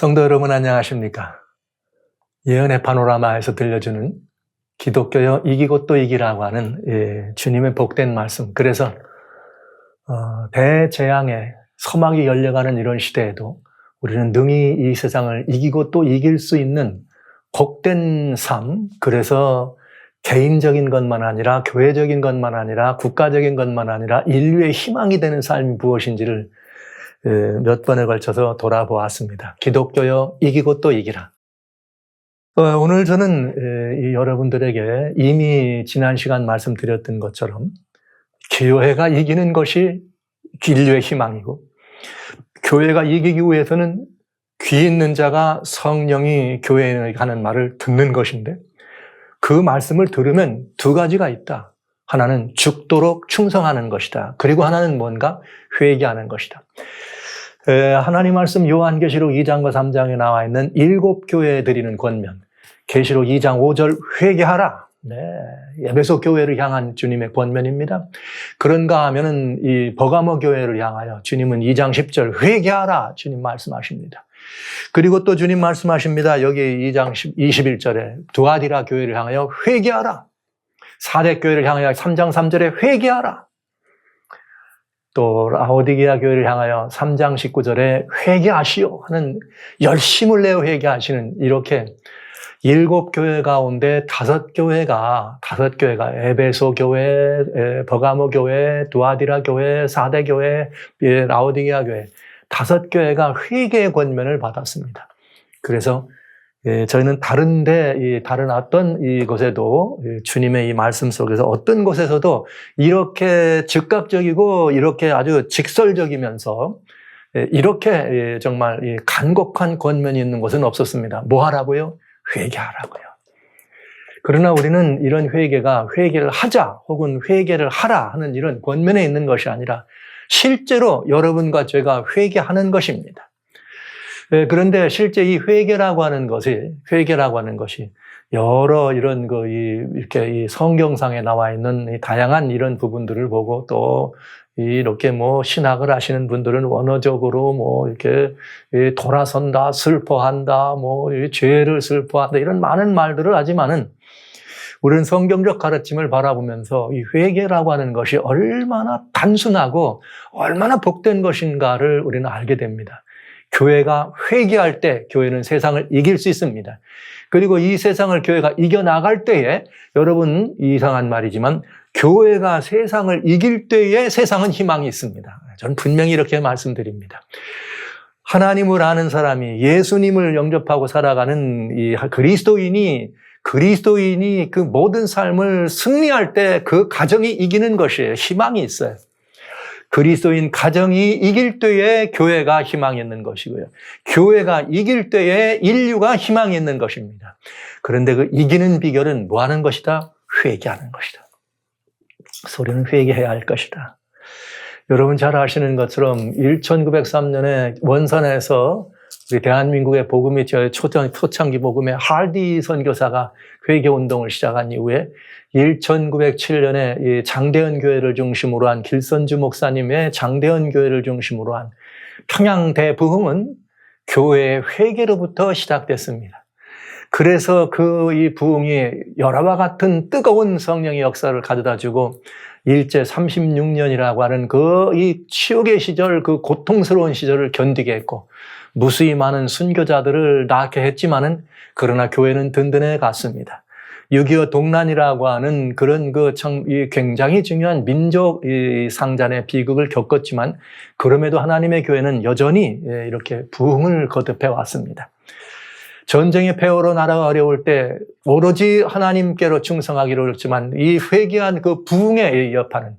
성도 여러분 안녕하십니까? 예언의 파노라마에서 들려주는 기독교여 이기고 또 이기라고 하는 주님의 복된 말씀. 그래서 대재앙의 서막이 열려가는 이런 시대에도 우리는 능히 이 세상을 이기고 또 이길 수 있는 복된 삶, 그래서 개인적인 것만 아니라 교회적인 것만 아니라 국가적인 것만 아니라 인류의 희망이 되는 삶이 무엇인지를 몇 번에 걸쳐서 돌아보았습니다. 기독교여 이기고 또 이기라. 오늘 저는 여러분들에게 이미 지난 시간 말씀드렸던 것처럼 교회가 이기는 것이 인류의 희망이고, 교회가 이기기 위해서는 귀 있는 자가 성령이 교회에 가는 말을 듣는 것인데, 그 말씀을 들으면 두 가지가 있다. 하나는 죽도록 충성하는 것이다. 그리고 하나는 뭔가 회개하는 것이다. 하나님 말씀 요한계시록 2장과 3장에 나와 있는 7교회에 드리는 권면, 계시록 2장 5절 회개하라. 네, 에베소 교회를 향한 주님의 권면입니다. 그런가 하면은 이 버가모 교회를 향하여 주님은 2장 10절 회개하라 주님 말씀하십니다. 그리고 또 주님 말씀하십니다. 여기 2장 21절에 두아디라 교회를 향하여 회개하라. 사대 교회를 향하여 3장 3절에 회개하라. 또 라오디게아 교회를 향하여 3장 19절에 회개하시오 하는, 열심을 내어 회개하시는, 이렇게 7교회 가운데 5교회가 에베소 교회, 버가모 교회, 두아디라 교회, 사대 교회, 라오디게아 교회 5교회가 회개의 권면을 받았습니다. 그래서 저희는 다른 어떤 이곳에도 주님의 이 말씀 속에서 어떤 곳에서도 이렇게 즉각적이고 이렇게 아주 직설적이면서 이렇게 정말 간곡한 권면이 있는 곳은 없었습니다. 뭐 하라고요? 회개하라고요. 그러나 우리는 이런 회개를 하자 혹은 회개를 하라 하는 이런 권면에 있는 것이 아니라 실제로 여러분과 제가 회개하는 것입니다. 그런데 실제 이 회개라고 하는 것이 여러 이런 이렇게 이 성경상에 나와 있는 이 다양한 이런 부분들을 보고, 또 이렇게 신학을 하시는 분들은 원어적으로 이렇게 돌아선다, 슬퍼한다, 죄를 슬퍼한다, 이런 많은 말들을 하지만은 우리는 성경적 가르침을 바라보면서 이 회개라고 하는 것이 얼마나 단순하고 얼마나 복된 것인가를 우리는 알게 됩니다. 교회가 회개할 때 교회는 세상을 이길 수 있습니다. 그리고 이 세상을 교회가 이겨나갈 때에, 여러분 이상한 말이지만 교회가 세상을 이길 때에 세상은 희망이 있습니다. 저는 분명히 이렇게 말씀드립니다. 하나님을 아는 사람이, 예수님을 영접하고 살아가는 이 그리스도인이 그 모든 삶을 승리할 때 그 가정이 이기는 것이에요. 희망이 있어요. 그리스도인 가정이 이길 때에 교회가 희망이 있는 것이고요. 교회가 이길 때에 인류가 희망이 있는 것입니다. 그런데 그 이기는 비결은 뭐 하는 것이다? 회개하는 것이다. 우리는 회개해야 할 것이다. 여러분 잘 아시는 것처럼 1903년에 원산에서 우리 대한민국의 복음이 초창기 복음의 할디 선교사가 회개운동을 시작한 이후에 1907년에 장대현 교회를 중심으로 한 길선주 목사님의 장대현 교회를 중심으로 한 평양 대부흥은 교회의 회개로부터 시작됐습니다. 그래서 이 부흥이 열화와 같은 뜨거운 성령의 역사를 가져다주고 일제 36년이라고 하는 이 치욕의 시절, 그 고통스러운 시절을 견디게 했고, 무수히 많은 순교자들을 낳게 했지만은, 그러나 교회는 든든해 갔습니다. 6.25 동란이라고 하는 그런 굉장히 중요한 민족 상잔의 비극을 겪었지만, 그럼에도 하나님의 교회는 여전히 이렇게 부흥을 거듭해 왔습니다. 전쟁의 폐허로 나라가 어려울 때 오로지 하나님께로 충성하기로 했지만, 이 회개한 그 부흥의 여파는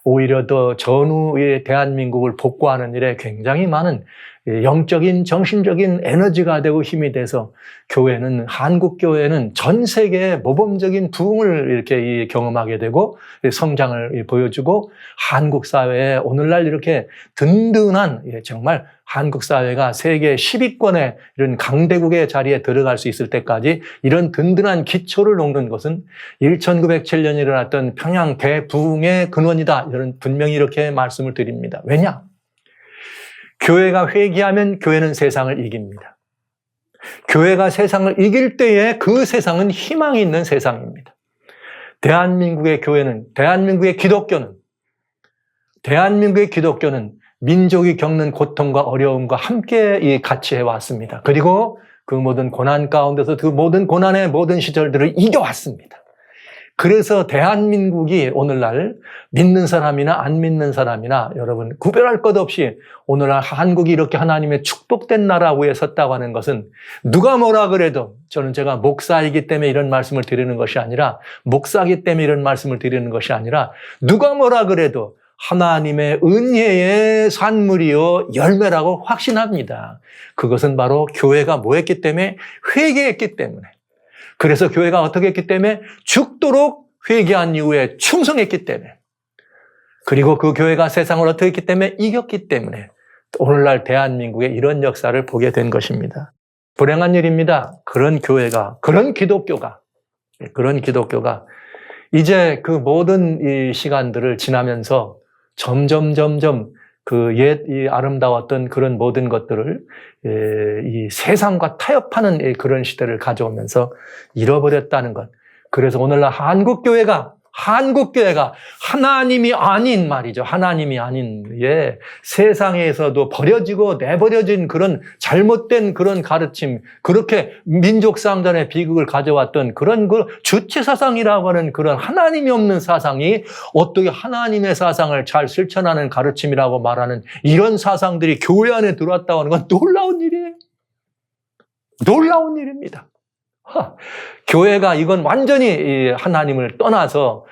오히려 더 전후의 대한민국을 복구하는 일에 굉장히 많은 영적인, 정신적인 에너지가 되고 힘이 돼서 한국교회는 전 세계의 모범적인 부흥을 이렇게 경험하게 되고 성장을 보여주고, 한국 사회에 오늘날 이렇게 든든한, 정말 한국 사회가 세계 10위권의 이런 강대국의 자리에 들어갈 수 있을 때까지 이런 든든한 기초를 놓는 것은 1907년에 일어났던 평양 대부흥의 근원이다. 이런 분명히 이렇게 말씀을 드립니다. 왜냐? 교회가 회개하면 교회는 세상을 이깁니다. 교회가 세상을 이길 때에 그 세상은 희망이 있는 세상입니다. 대한민국의 교회는, 대한민국의 기독교는 민족이 겪는 고통과 어려움과 함께 같이 해왔습니다. 그리고 그 모든 고난 가운데서 그 모든 고난의 모든 시절들을 이겨왔습니다. 그래서 대한민국이 오늘날 믿는 사람이나 안 믿는 사람이나 여러분 구별할 것 없이 오늘날 한국이 이렇게 하나님의 축복된 나라 위에 섰다고 하는 것은 누가 뭐라 그래도 저는 제가 목사이기 때문에 이런 말씀을 드리는 것이 아니라 목사이기 때문에 이런 말씀을 드리는 것이 아니라 누가 뭐라 그래도 하나님의 은혜의 산물이요 열매라고 확신합니다. 그것은 바로 교회가 뭐 했기 때문에? 회개했기 때문에. 그래서 교회가 어떻게 했기 때문에? 죽도록 회개한 이후에 충성했기 때문에. 그리고 그 교회가 세상을 어떻게 했기 때문에? 이겼기 때문에 오늘날 대한민국의 이런 역사를 보게 된 것입니다. 불행한 일입니다. 그런 교회가, 그런 기독교가 이제 그 모든 이 시간들을 지나면서 점점 그 이 아름다웠던 그런 모든 것들을 이 세상과 타협하는 그런 시대를 가져오면서 잃어버렸다는 것. 그래서 오늘날 한국교회가 하나님이 아닌 말이죠. 하나님이 아닌 세상에서도 버려지고 내버려진 그런 잘못된 그런 가르침, 그렇게 민족상단의 비극을 가져왔던 그런 그 주체사상이라고 하는 그런 하나님이 없는 사상이 어떻게 하나님의 사상을 잘 실천하는 가르침이라고 말하는 이런 사상들이 교회 안에 들어왔다고 하는 건 놀라운 일이에요. 놀라운 일입니다. 교회가 이건 완전히 하나님을 떠나서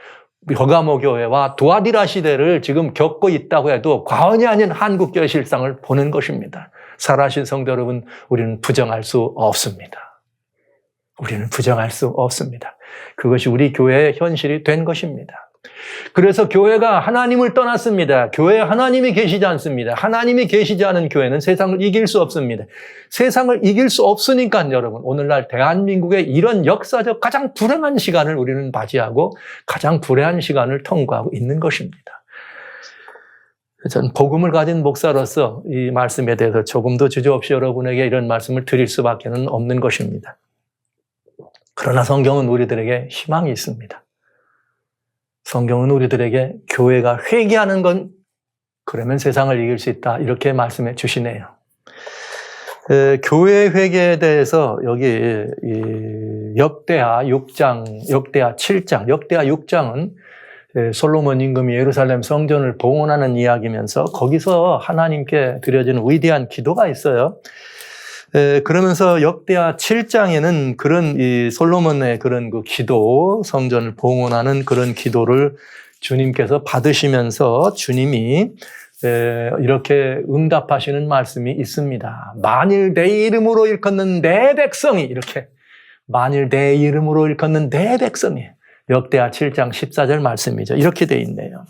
버가모 교회와 두아디라 시대를 지금 겪고 있다고 해도 과언이 아닌 한국교회 실상을 보는 것입니다. 살아신 성도 여러분, 우리는 부정할 수 없습니다. 우리는 부정할 수 없습니다. 그것이 우리 교회의 현실이 된 것입니다. 그래서 교회가 하나님을 떠났습니다. 교회에 하나님이 계시지 않습니다. 하나님이 계시지 않은 교회는 세상을 이길 수 없습니다. 세상을 이길 수 없으니까 여러분, 오늘날 대한민국의 이런 역사적 가장 불행한 시간을 우리는 맞이하고 가장 불행한 시간을 통과하고 있는 것입니다. 저는 복음을 가진 목사로서 이 말씀에 대해서 조금 더 주저없이 여러분에게 이런 말씀을 드릴 수밖에 없는 것입니다. 그러나 성경은 우리들에게 희망이 있습니다. 성경은 우리들에게 교회가 회개하는 건 그러면 세상을 이길 수 있다 이렇게 말씀해 주시네요. 교회 회개에 대해서 여기 역대하 6장, 역대하 7장, 역대하 6장은 솔로몬 임금이 예루살렘 성전을 봉헌하는 이야기면서 거기서 하나님께 드려지는 위대한 기도가 있어요. 그러면서 역대하 7장에는 그런 이 솔로몬의 그런 그 기도, 성전을 봉헌하는 그런 기도를 주님께서 받으시면서 주님이 이렇게 응답하시는 말씀이 있습니다. 만일 내 이름으로 일컫는 내 백성이 이렇게 만일 내 이름으로 일컫는 내 백성이 역대하 7장 14절 말씀이죠. 이렇게 돼 있네요.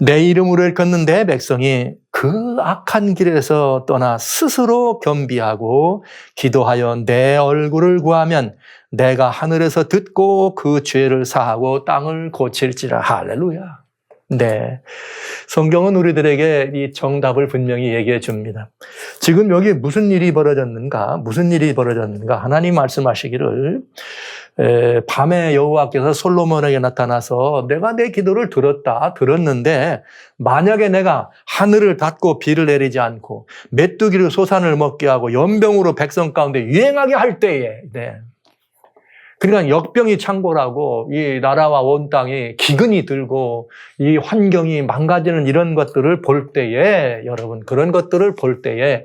내 이름으로 일컫는 내 백성이 그 악한 길에서 떠나 스스로 겸비하고 기도하여 내 얼굴을 구하면 내가 하늘에서 듣고 그 죄를 사하고 땅을 고칠지라. 할렐루야. 네. 성경은 우리들에게 이 정답을 분명히 얘기해 줍니다. 지금 여기 무슨 일이 벌어졌는가? 하나님 말씀하시기를 밤에 여호와께서 솔로몬에게 나타나서 내가 내 기도를 들었는데 만약에 내가 하늘을 닫고 비를 내리지 않고 메뚜기를 소산을 먹게 하고 연병으로 백성 가운데 유행하게 할 때에 그러니까 역병이 창궐하고 이 나라와 온 땅이 기근이 들고 이 환경이 망가지는 이런 것들을 볼 때에 여러분 그런 것들을 볼 때에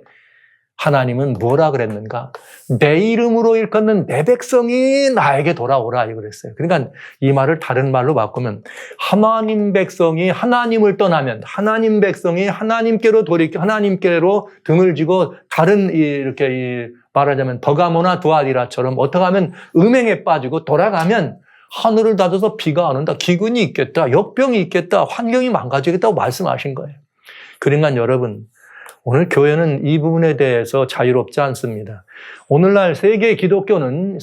하나님은 뭐라 그랬는가? 내 이름으로 일컫는 내 백성이 나에게 돌아오라 그랬어요. 그러니까 이 말을 다른 말로 바꾸면 하나님 백성이 하나님을 떠나면 하나님 백성이 하나님께로 돌이켜 하나님께로 등을 지고 다른 이렇게 말하자면 버가모나 두아디라처럼 어떻게 하면 음행에 빠지고 돌아가면 하늘을 닫아서 비가 안 온다. 기근이 있겠다. 역병이 있겠다. 환경이 망가지겠다고 말씀하신 거예요. 그러니까 여러분 오늘 교회는 이 부분에 대해서 자유롭지 않습니다. 오늘날 세계 기독교는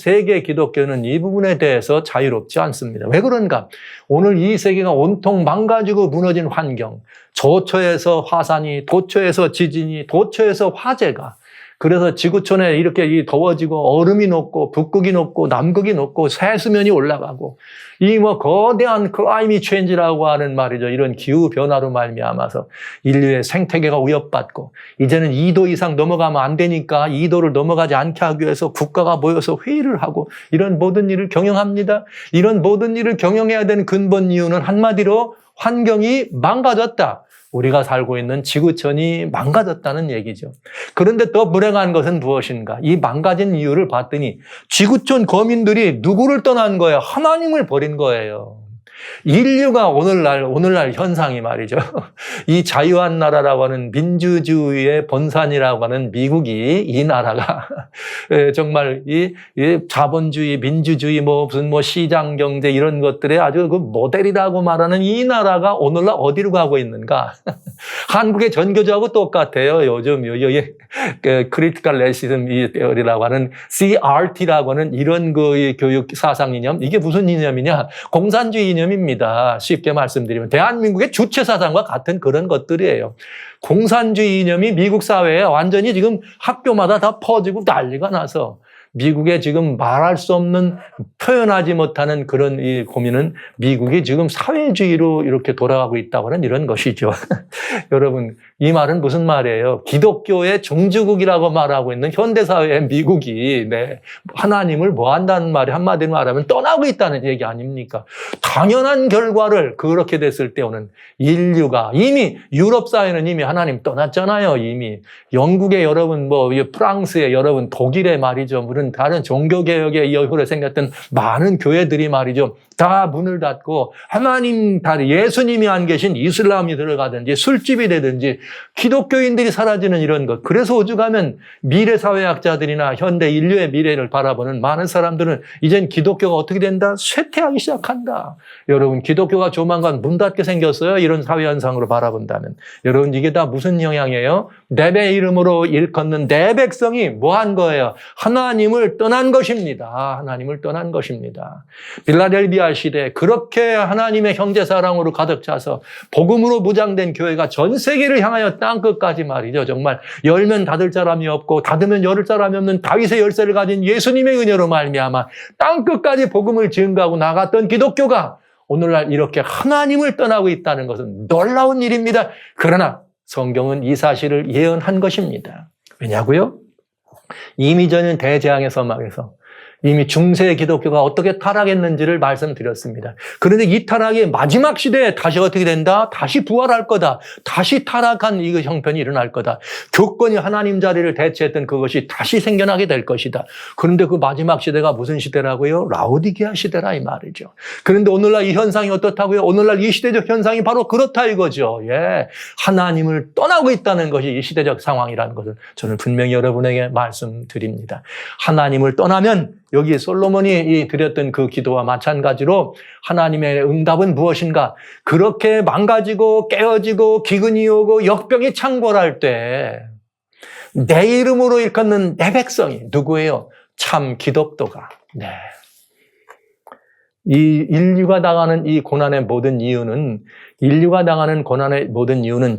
이 부분에 대해서 자유롭지 않습니다. 왜 그런가? 오늘 이 세계가 온통 망가지고 무너진 환경, 저초에서 화산이, 도초에서 지진이, 도초에서 화재가 그래서 지구촌에 이렇게 더워지고 얼음이 녹고 북극이 녹고 남극이 녹고 해수면이 올라가고 이 거대한 클라이밋 체인지라고 하는 말이죠. 이런 기후 변화로 말미암아서 인류의 생태계가 위협받고 이제는 2도 이상 넘어가면 안 되니까 2도를 넘어가지 않게 하기 위해서 국가가 모여서 회의를 하고 이런 모든 일을 경영합니다. 이런 모든 일을 경영해야 되는 근본 이유는 한마디로 환경이 망가졌다. 우리가 살고 있는 지구촌이 망가졌다는 얘기죠. 그런데 더 불행한 것은 무엇인가? 이 망가진 이유를 봤더니 지구촌 거민들이 누구를 떠난 거예요? 하나님을 버린 거예요. 인류가 오늘날 현상이 말이죠. 이 자유한 나라라고 하는 민주주의의 본산이라고 하는 미국이 이 나라가 정말 이 자본주의, 민주주의, 무슨 시장 경제 이런 것들의 아주 그 모델이라고 말하는 이 나라가 오늘날 어디로 가고 있는가? 한국의 전교조하고 똑같아요. 요즘 크리티컬 레시즘 이라고 하는 CRT라고 하는 이런 그 교육 사상 이념 이게 무슨 이념이냐? 공산주의 이념. 입니다. 쉽게 말씀드리면 대한민국의 주체 사상과 같은 그런 것들이에요. 공산주의 이념이 미국 사회에 완전히 지금 학교마다 다 퍼지고 난리가 나서 미국에 지금 말할 수 없는 표현하지 못하는 그런 이 고민은 미국이 지금 사회주의로 이렇게 돌아가고 있다고 하는 이런 것이죠. 여러분 이 말은 무슨 말이에요? 기독교의 종주국이라고 말하고 있는 현대사회의 미국이 하나님을 뭐 한다는 말이 한마디로 말하면 떠나고 있다는 얘기 아닙니까? 당연한 결과를 그렇게 됐을 때는 인류가 이미 유럽 사회는 이미 하나님 떠났잖아요. 이미 영국의 여러분 프랑스의 여러분 독일의 말이죠. 물론 다른 종교개혁의 이후로 생겼던 많은 교회들이 말이죠. 다 문을 닫고 하나님, 예수님이 안 계신 이슬람이 들어가든지 술집이 되든지 기독교인들이 사라지는 이런 것. 그래서 오죽하면 미래사회학자들이나 현대 인류의 미래를 바라보는 많은 사람들은 이젠 기독교가 어떻게 된다? 쇠퇴하기 시작한다. 여러분 기독교가 조만간 문 닫게 생겼어요. 이런 사회현상으로 바라본다면. 여러분 이게 다 무슨 영향이에요? 내 이름으로 일컫는 내 백성이 뭐 한 거예요? 하나님을 떠난 것입니다. 하나님을 떠난 것입니다. 빌라델비아 시대에 그렇게 하나님의 형제사랑으로 가득 차서 복음으로 무장된 교회가 전 세계를 향하여 땅끝까지 말이죠. 정말 열면 닫을 사람이 없고 닫으면 열을 사람이 없는 다윗의 열쇠를 가진 예수님의 은혜로 말미암아 땅끝까지 복음을 증거하고 나갔던 기독교가 오늘날 이렇게 하나님을 떠나고 있다는 것은 놀라운 일입니다. 그러나 성경은 이 사실을 예언한 것입니다. 왜냐고요? 이미 저는 대재앙의 서막에서 이미 중세 기독교가 어떻게 타락했는지를 말씀드렸습니다. 그런데 이 타락이 마지막 시대에 다시 어떻게 된다? 다시 부활할 거다. 다시 타락한 이 형편이 일어날 거다. 교권이 하나님 자리를 대체했던 그것이 다시 생겨나게 될 것이다. 그런데 그 마지막 시대가 무슨 시대라고요? 라오디게아 시대라 이 말이죠. 그런데 오늘날 이 현상이 어떻다고요? 오늘날 이 시대적 현상이 바로 그렇다 이거죠. 하나님을 떠나고 있다는 것이 이 시대적 상황이라는 것을 저는 분명히 여러분에게 말씀드립니다. 하나님을 떠나면 여기 솔로몬이 드렸던 그 기도와 마찬가지로 하나님의 응답은 무엇인가? 그렇게 망가지고 깨어지고 기근이 오고 역병이 창궐할 때 내 이름으로 일컫는 내 백성이 누구예요? 참 기독도가. 이 인류가 당하는 이 고난의 모든 이유는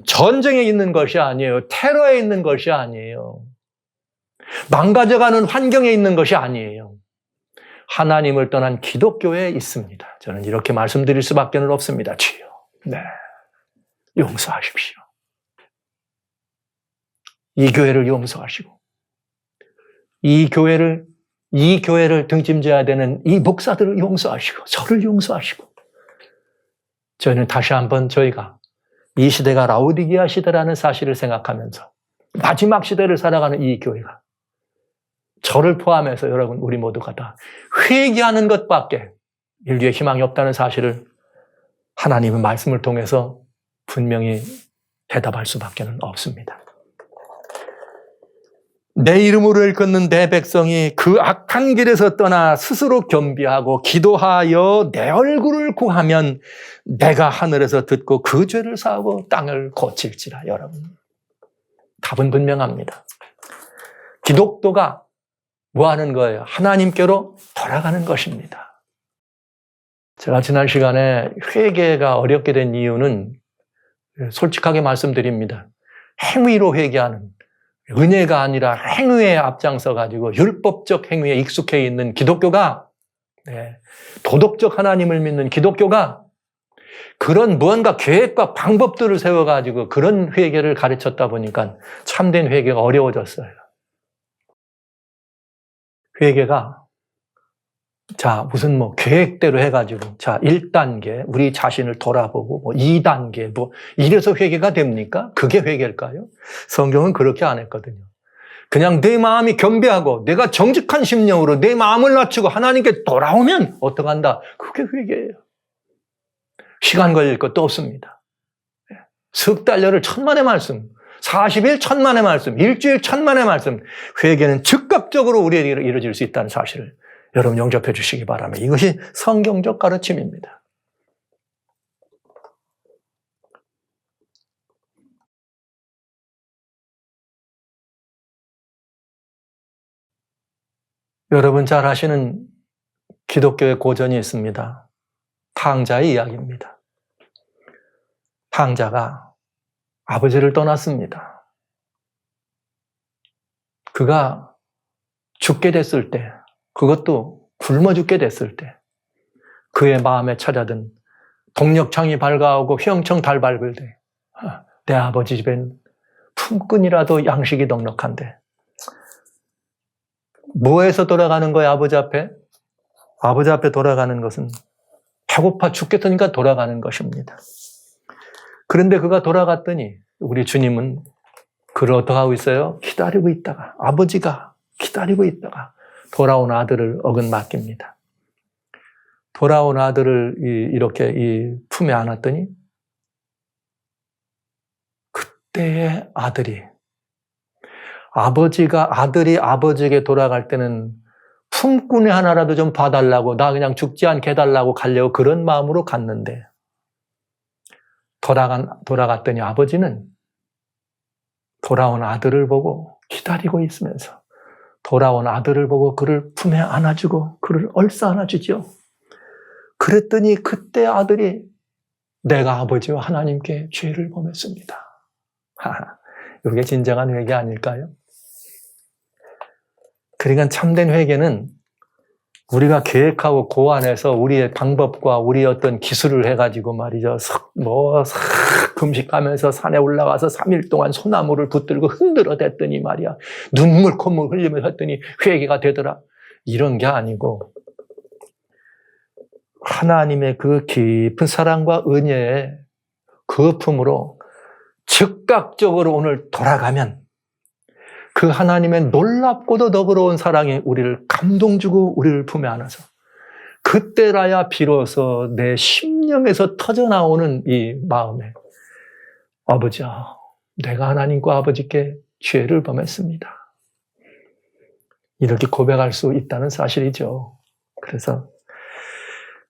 전쟁에 있는 것이 아니에요. 테러에 있는 것이 아니에요. 망가져가는 환경에 있는 것이 아니에요. 하나님을 떠난 기독교에 있습니다. 저는 이렇게 말씀드릴 수밖에 없습니다. 주여, 용서하십시오. 이 교회를 용서하시고 이 교회를 등짐져야 되는 이 목사들을 용서하시고 저를 용서하시고 저희는 다시 한번 저희가 이 시대가 라오디게아 시대라는 사실을 생각하면서 마지막 시대를 살아가는 이 교회가 저를 포함해서 여러분 우리 모두가 다 회개하는 것밖에 인류의 희망이 없다는 사실을 하나님의 말씀을 통해서 분명히 대답할 수밖에 없습니다. 내 이름으로 일컫는 내 백성이 그 악한 길에서 떠나 스스로 겸비하고 기도하여 내 얼굴을 구하면 내가 하늘에서 듣고 그 죄를 사하고 땅을 고칠지라. 여러분 답은 분명합니다. 기독도가 뭐 하는 거예요? 하나님께로 돌아가는 것입니다. 제가 지난 시간에 회개가 어렵게 된 이유는 솔직하게 말씀드립니다. 행위로 회개하는 은혜가 아니라 행위에 앞장서 가지고 율법적 행위에 익숙해 있는 기독교가, 도덕적 하나님을 믿는 기독교가 그런 무언가 계획과 방법들을 세워가지고 그런 회개를 가르쳤다 보니까 참된 회개가 어려워졌어요. 회개가 무슨 계획대로 해가지고 1단계 우리 자신을 돌아보고 2단계 이래서 회개가 됩니까? 그게 회개일까요? 성경은 그렇게 안 했거든요. 그냥 내 마음이 겸비하고 내가 정직한 심령으로 내 마음을 낮추고 하나님께 돌아오면 어떡한다? 그게 회개예요. 시간 걸릴 것도 없습니다. 석 달러를 1000만의 말씀, 40일 1000만의 말씀, 일주일 1000만의 말씀, 회개는 즉각적으로 우리에게 이루어질 수 있다는 사실을 여러분 영접해 주시기 바랍니다. 이것이 성경적 가르침입니다. 여러분 잘 아시는 기독교의 고전이 있습니다. 탕자의 이야기입니다. 탕자가 아버지를 떠났습니다. 그가 죽게 됐을 때, 그것도 굶어 죽게 됐을 때 그의 마음에 찾아든 동력창이 밝아오고 휘영청 달 밝을 때 내 아버지 집엔 품꾼이라도 양식이 넉넉한데 뭐해서 돌아가는 거야? 아버지 앞에? 아버지 앞에 돌아가는 것은 배고파 죽겠으니까 돌아가는 것입니다. 그런데 그가 돌아갔더니 우리 주님은 그를 어떻게 하고 있어요? 기다리고 있다가, 아버지가 기다리고 있다가 돌아온 아들을 어긋 맡깁니다. 돌아온 아들을 이렇게 이 품에 안았더니 그때의 아들이, 아들이 아버지에게 돌아갈 때는 품꾼의 하나라도 좀 봐달라고, 나 그냥 죽지 않게 해달라고 가려고 그런 마음으로 갔는데 돌아갔더니 아버지는 돌아온 아들을 보고 기다리고 있으면서 돌아온 아들을 보고 그를 품에 안아주고 그를 얼싸 안아주죠. 그랬더니 그때 아들이 내가 아버지와 하나님께 죄를 범했습니다. 이게 진정한 회개 아닐까요? 그러니까 참된 회개는 우리가 계획하고 고안해서 우리의 방법과 우리의 어떤 기술을 해가지고 말이죠. 금식하면서 산에 올라가서 3일 동안 소나무를 붙들고 흔들어 댔더니 말이야. 눈물, 콧물 흘리면서 했더니 회개가 되더라. 이런 게 아니고 하나님의 그 깊은 사랑과 은혜의 그 품으로 즉각적으로 오늘 돌아가면 그 하나님의 놀랍고도 너그러운 사랑이 우리를 감동주고 우리를 품에 안아서 그때라야 비로소 내 심령에서 터져나오는 이 마음에 아버지야, 내가 하나님과 아버지께 죄를 범했습니다. 이렇게 고백할 수 있다는 사실이죠. 그래서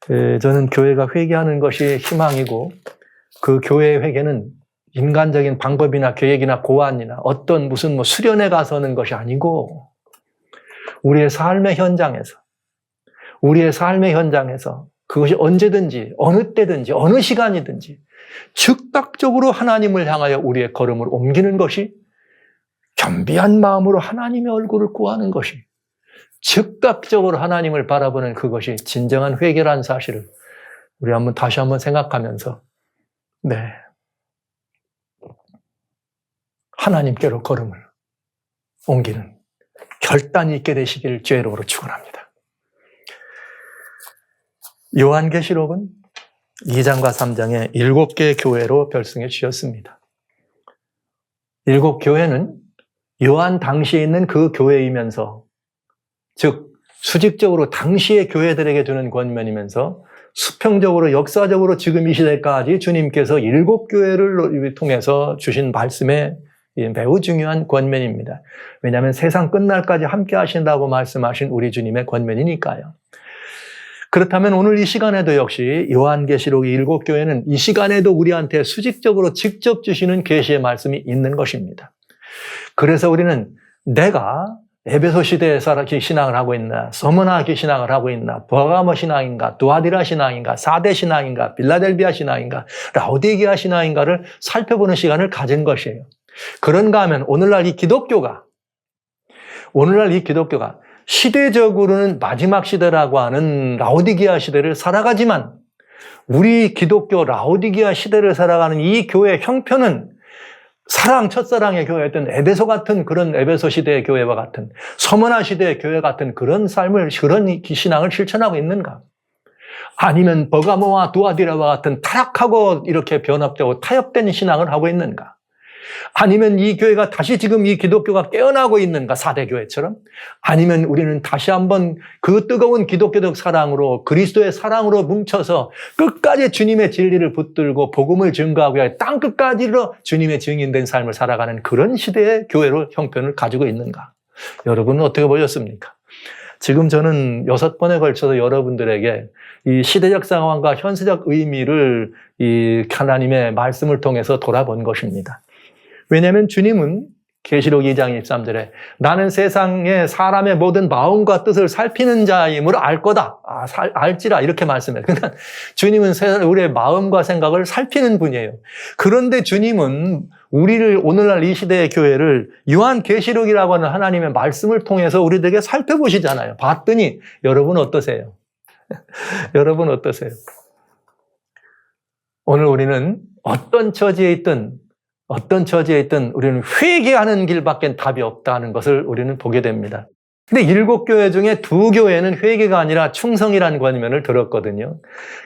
저는 교회가 회개하는 것이 희망이고 그 교회의 회개는 인간적인 방법이나 계획이나 고안이나 어떤 무슨 수련회 가서는 것이 아니고 우리의 삶의 현장에서 그것이 언제든지 어느 때든지 어느 시간이든지 즉각적으로 하나님을 향하여 우리의 걸음을 옮기는 것이 겸비한 마음으로 하나님의 얼굴을 구하는 것이 즉각적으로 하나님을 바라보는 그것이 진정한 회개라는 사실을 우리 다시 한번 생각하면서 하나님께로 걸음을 옮기는 결단이 있게 되시길 주의 이름으로 축원합니다. 요한계시록은 2장과 3장에 7개의 교회로 별칭해 주셨습니다. 7교회는 요한 당시에 있는 그 교회이면서 즉 수직적으로 당시의 교회들에게 주는 권면이면서 수평적으로 역사적으로 지금 이 시대까지 주님께서 7교회를 통해서 주신 말씀에 매우 중요한 권면입니다. 왜냐하면 세상 끝날까지 함께 하신다고 말씀하신 우리 주님의 권면이니까요. 그렇다면 오늘 이 시간에도 역시 요한계시록의 7교회는 이 시간에도 우리한테 수직적으로 직접 주시는 계시의 말씀이 있는 것입니다. 그래서 우리는 내가 에베소 시대에 신앙을 하고 있나, 서머나 신앙을 하고 있나, 버가모 신앙인가, 두아디라 신앙인가, 사대 신앙인가, 빌라델비아 신앙인가, 라오디게아 신앙인가를 살펴보는 시간을 가진 것이에요. 그런가 하면 오늘날 이 기독교가 시대적으로는 마지막 시대라고 하는 라오디게아 시대를 살아가지만 우리 기독교 라오디게아 시대를 살아가는 이 교회 형편은 첫사랑의 교회였던 에베소 같은 그런 에베소 시대의 교회와 같은 서머나 시대의 교회 같은 그런 삶을, 그런 신앙을 실천하고 있는가? 아니면 버가모와 두아디라와 같은 타락하고 이렇게 변합되고 타협된 신앙을 하고 있는가? 아니면 이 교회가 다시 지금 이 기독교가 깨어나고 있는가, 4대 교회처럼? 아니면 우리는 다시 한번 그 뜨거운 기독교적 사랑으로, 그리스도의 사랑으로 뭉쳐서 끝까지 주님의 진리를 붙들고 복음을 증거하고 땅 끝까지로 주님의 증인된 삶을 살아가는 그런 시대의 교회로 형편을 가지고 있는가? 여러분은 어떻게 보셨습니까? 지금 저는 6번에 걸쳐서 여러분들에게 이 시대적 상황과 현세적 의미를 이 하나님의 말씀을 통해서 돌아본 것입니다. 왜냐하면 주님은 계시록 2장 23절에 나는 세상의 사람의 모든 마음과 뜻을 살피는 자임을 알 거다. 알지라 이렇게 말씀해요. 그러니까 주님은 우리의 마음과 생각을 살피는 분이에요. 그런데 주님은 우리를 오늘날 이 시대의 교회를 요한계시록이라고 하는 하나님의 말씀을 통해서 우리들에게 살펴보시잖아요. 봤더니 여러분 어떠세요? 여러분 어떠세요? 오늘 우리는 어떤 처지에 있든 우리는 회개하는 길밖에 답이 없다는 것을 우리는 보게 됩니다. 근데 7교회 중에 2교회는 회개가 아니라 충성이라는 권면을 들었거든요.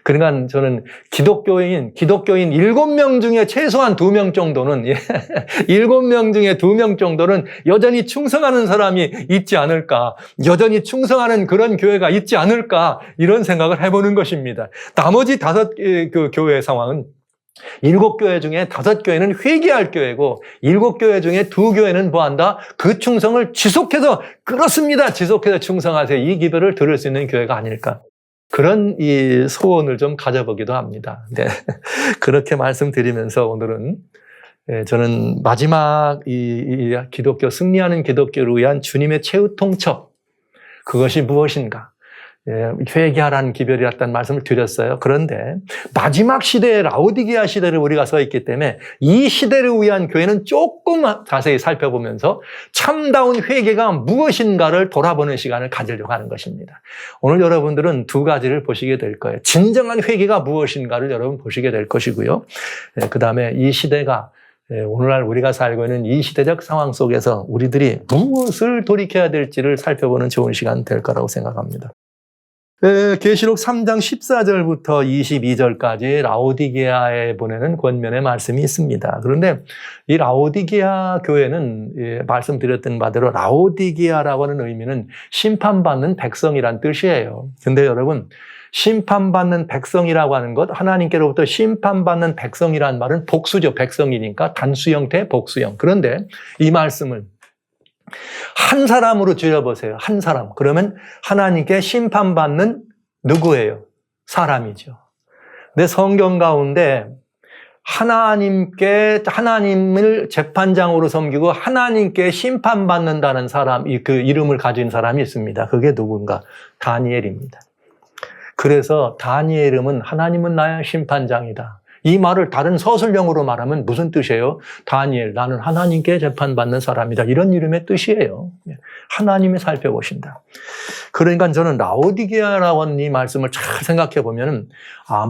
그러니까 저는 기독교인 7명 중에 최소한 2명 정도는, 7명 중에 2명 정도는 여전히 충성하는 사람이 있지 않을까, 여전히 충성하는 그런 교회가 있지 않을까, 이런 생각을 해보는 것입니다. 나머지 5 교회 상황은 7교회 중에 5교회는 회개할 교회고 7교회 중에 2교회는 뭐한다? 그 충성을 지속해서 충성하세요. 이 기도를 들을 수 있는 교회가 아닐까. 그런 이 소원을 좀 가져보기도 합니다. 네. 그렇게 말씀드리면서 오늘은 저는 마지막 이 기독교, 승리하는 기독교를 위한 주님의 최후 통첩, 그것이 무엇인가? 회개하라는 기별이었다는 말씀을 드렸어요. 그런데 마지막 시대의 라오디게아 시대를 우리가 서 있기 때문에 이 시대를 위한 교회는 조금 자세히 살펴보면서 참다운 회개가 무엇인가를 돌아보는 시간을 가지려고 하는 것입니다. 오늘 여러분들은 2가지를 보시게 될 거예요. 진정한 회개가 무엇인가를 여러분 보시게 될 것이고요. 그 다음에 이 시대가 오늘날 우리가 살고 있는 이 시대적 상황 속에서 우리들이 무엇을 돌이켜야 될지를 살펴보는 좋은 시간 될 거라고 생각합니다. 계시록 3장 14절부터 22절까지 라오디게아에 보내는 권면의 말씀이 있습니다. 그런데 이 라오디게아 교회는 말씀드렸던 바대로 라오디게아라고 하는 의미는 심판받는 백성이란 뜻이에요. 근데 여러분, 심판받는 백성이라고 하는 것, 하나님께로부터 심판받는 백성이라는 말은 복수죠. 백성이니까 단수 형태, 복수형. 그런데 이 말씀을 한 사람으로 줄여보세요. 한 사람. 그러면 하나님께 심판받는 누구예요? 사람이죠. 근데 성경 가운데 하나님을 재판장으로 섬기고 하나님께 심판받는다는 사람, 그 이름을 가진 사람이 있습니다. 그게 누군가? 다니엘입니다. 그래서 다니엘은 하나님은 나의 심판장이다. 이 말을 다른 서술형으로 말하면 무슨 뜻이에요? 다니엘, 나는 하나님께 재판받는 사람이다. 이런 이름의 뜻이에요. 하나님이 살펴보신다. 그러니까 저는 라오디게아라고 하는 이 말씀을 잘 생각해 보면,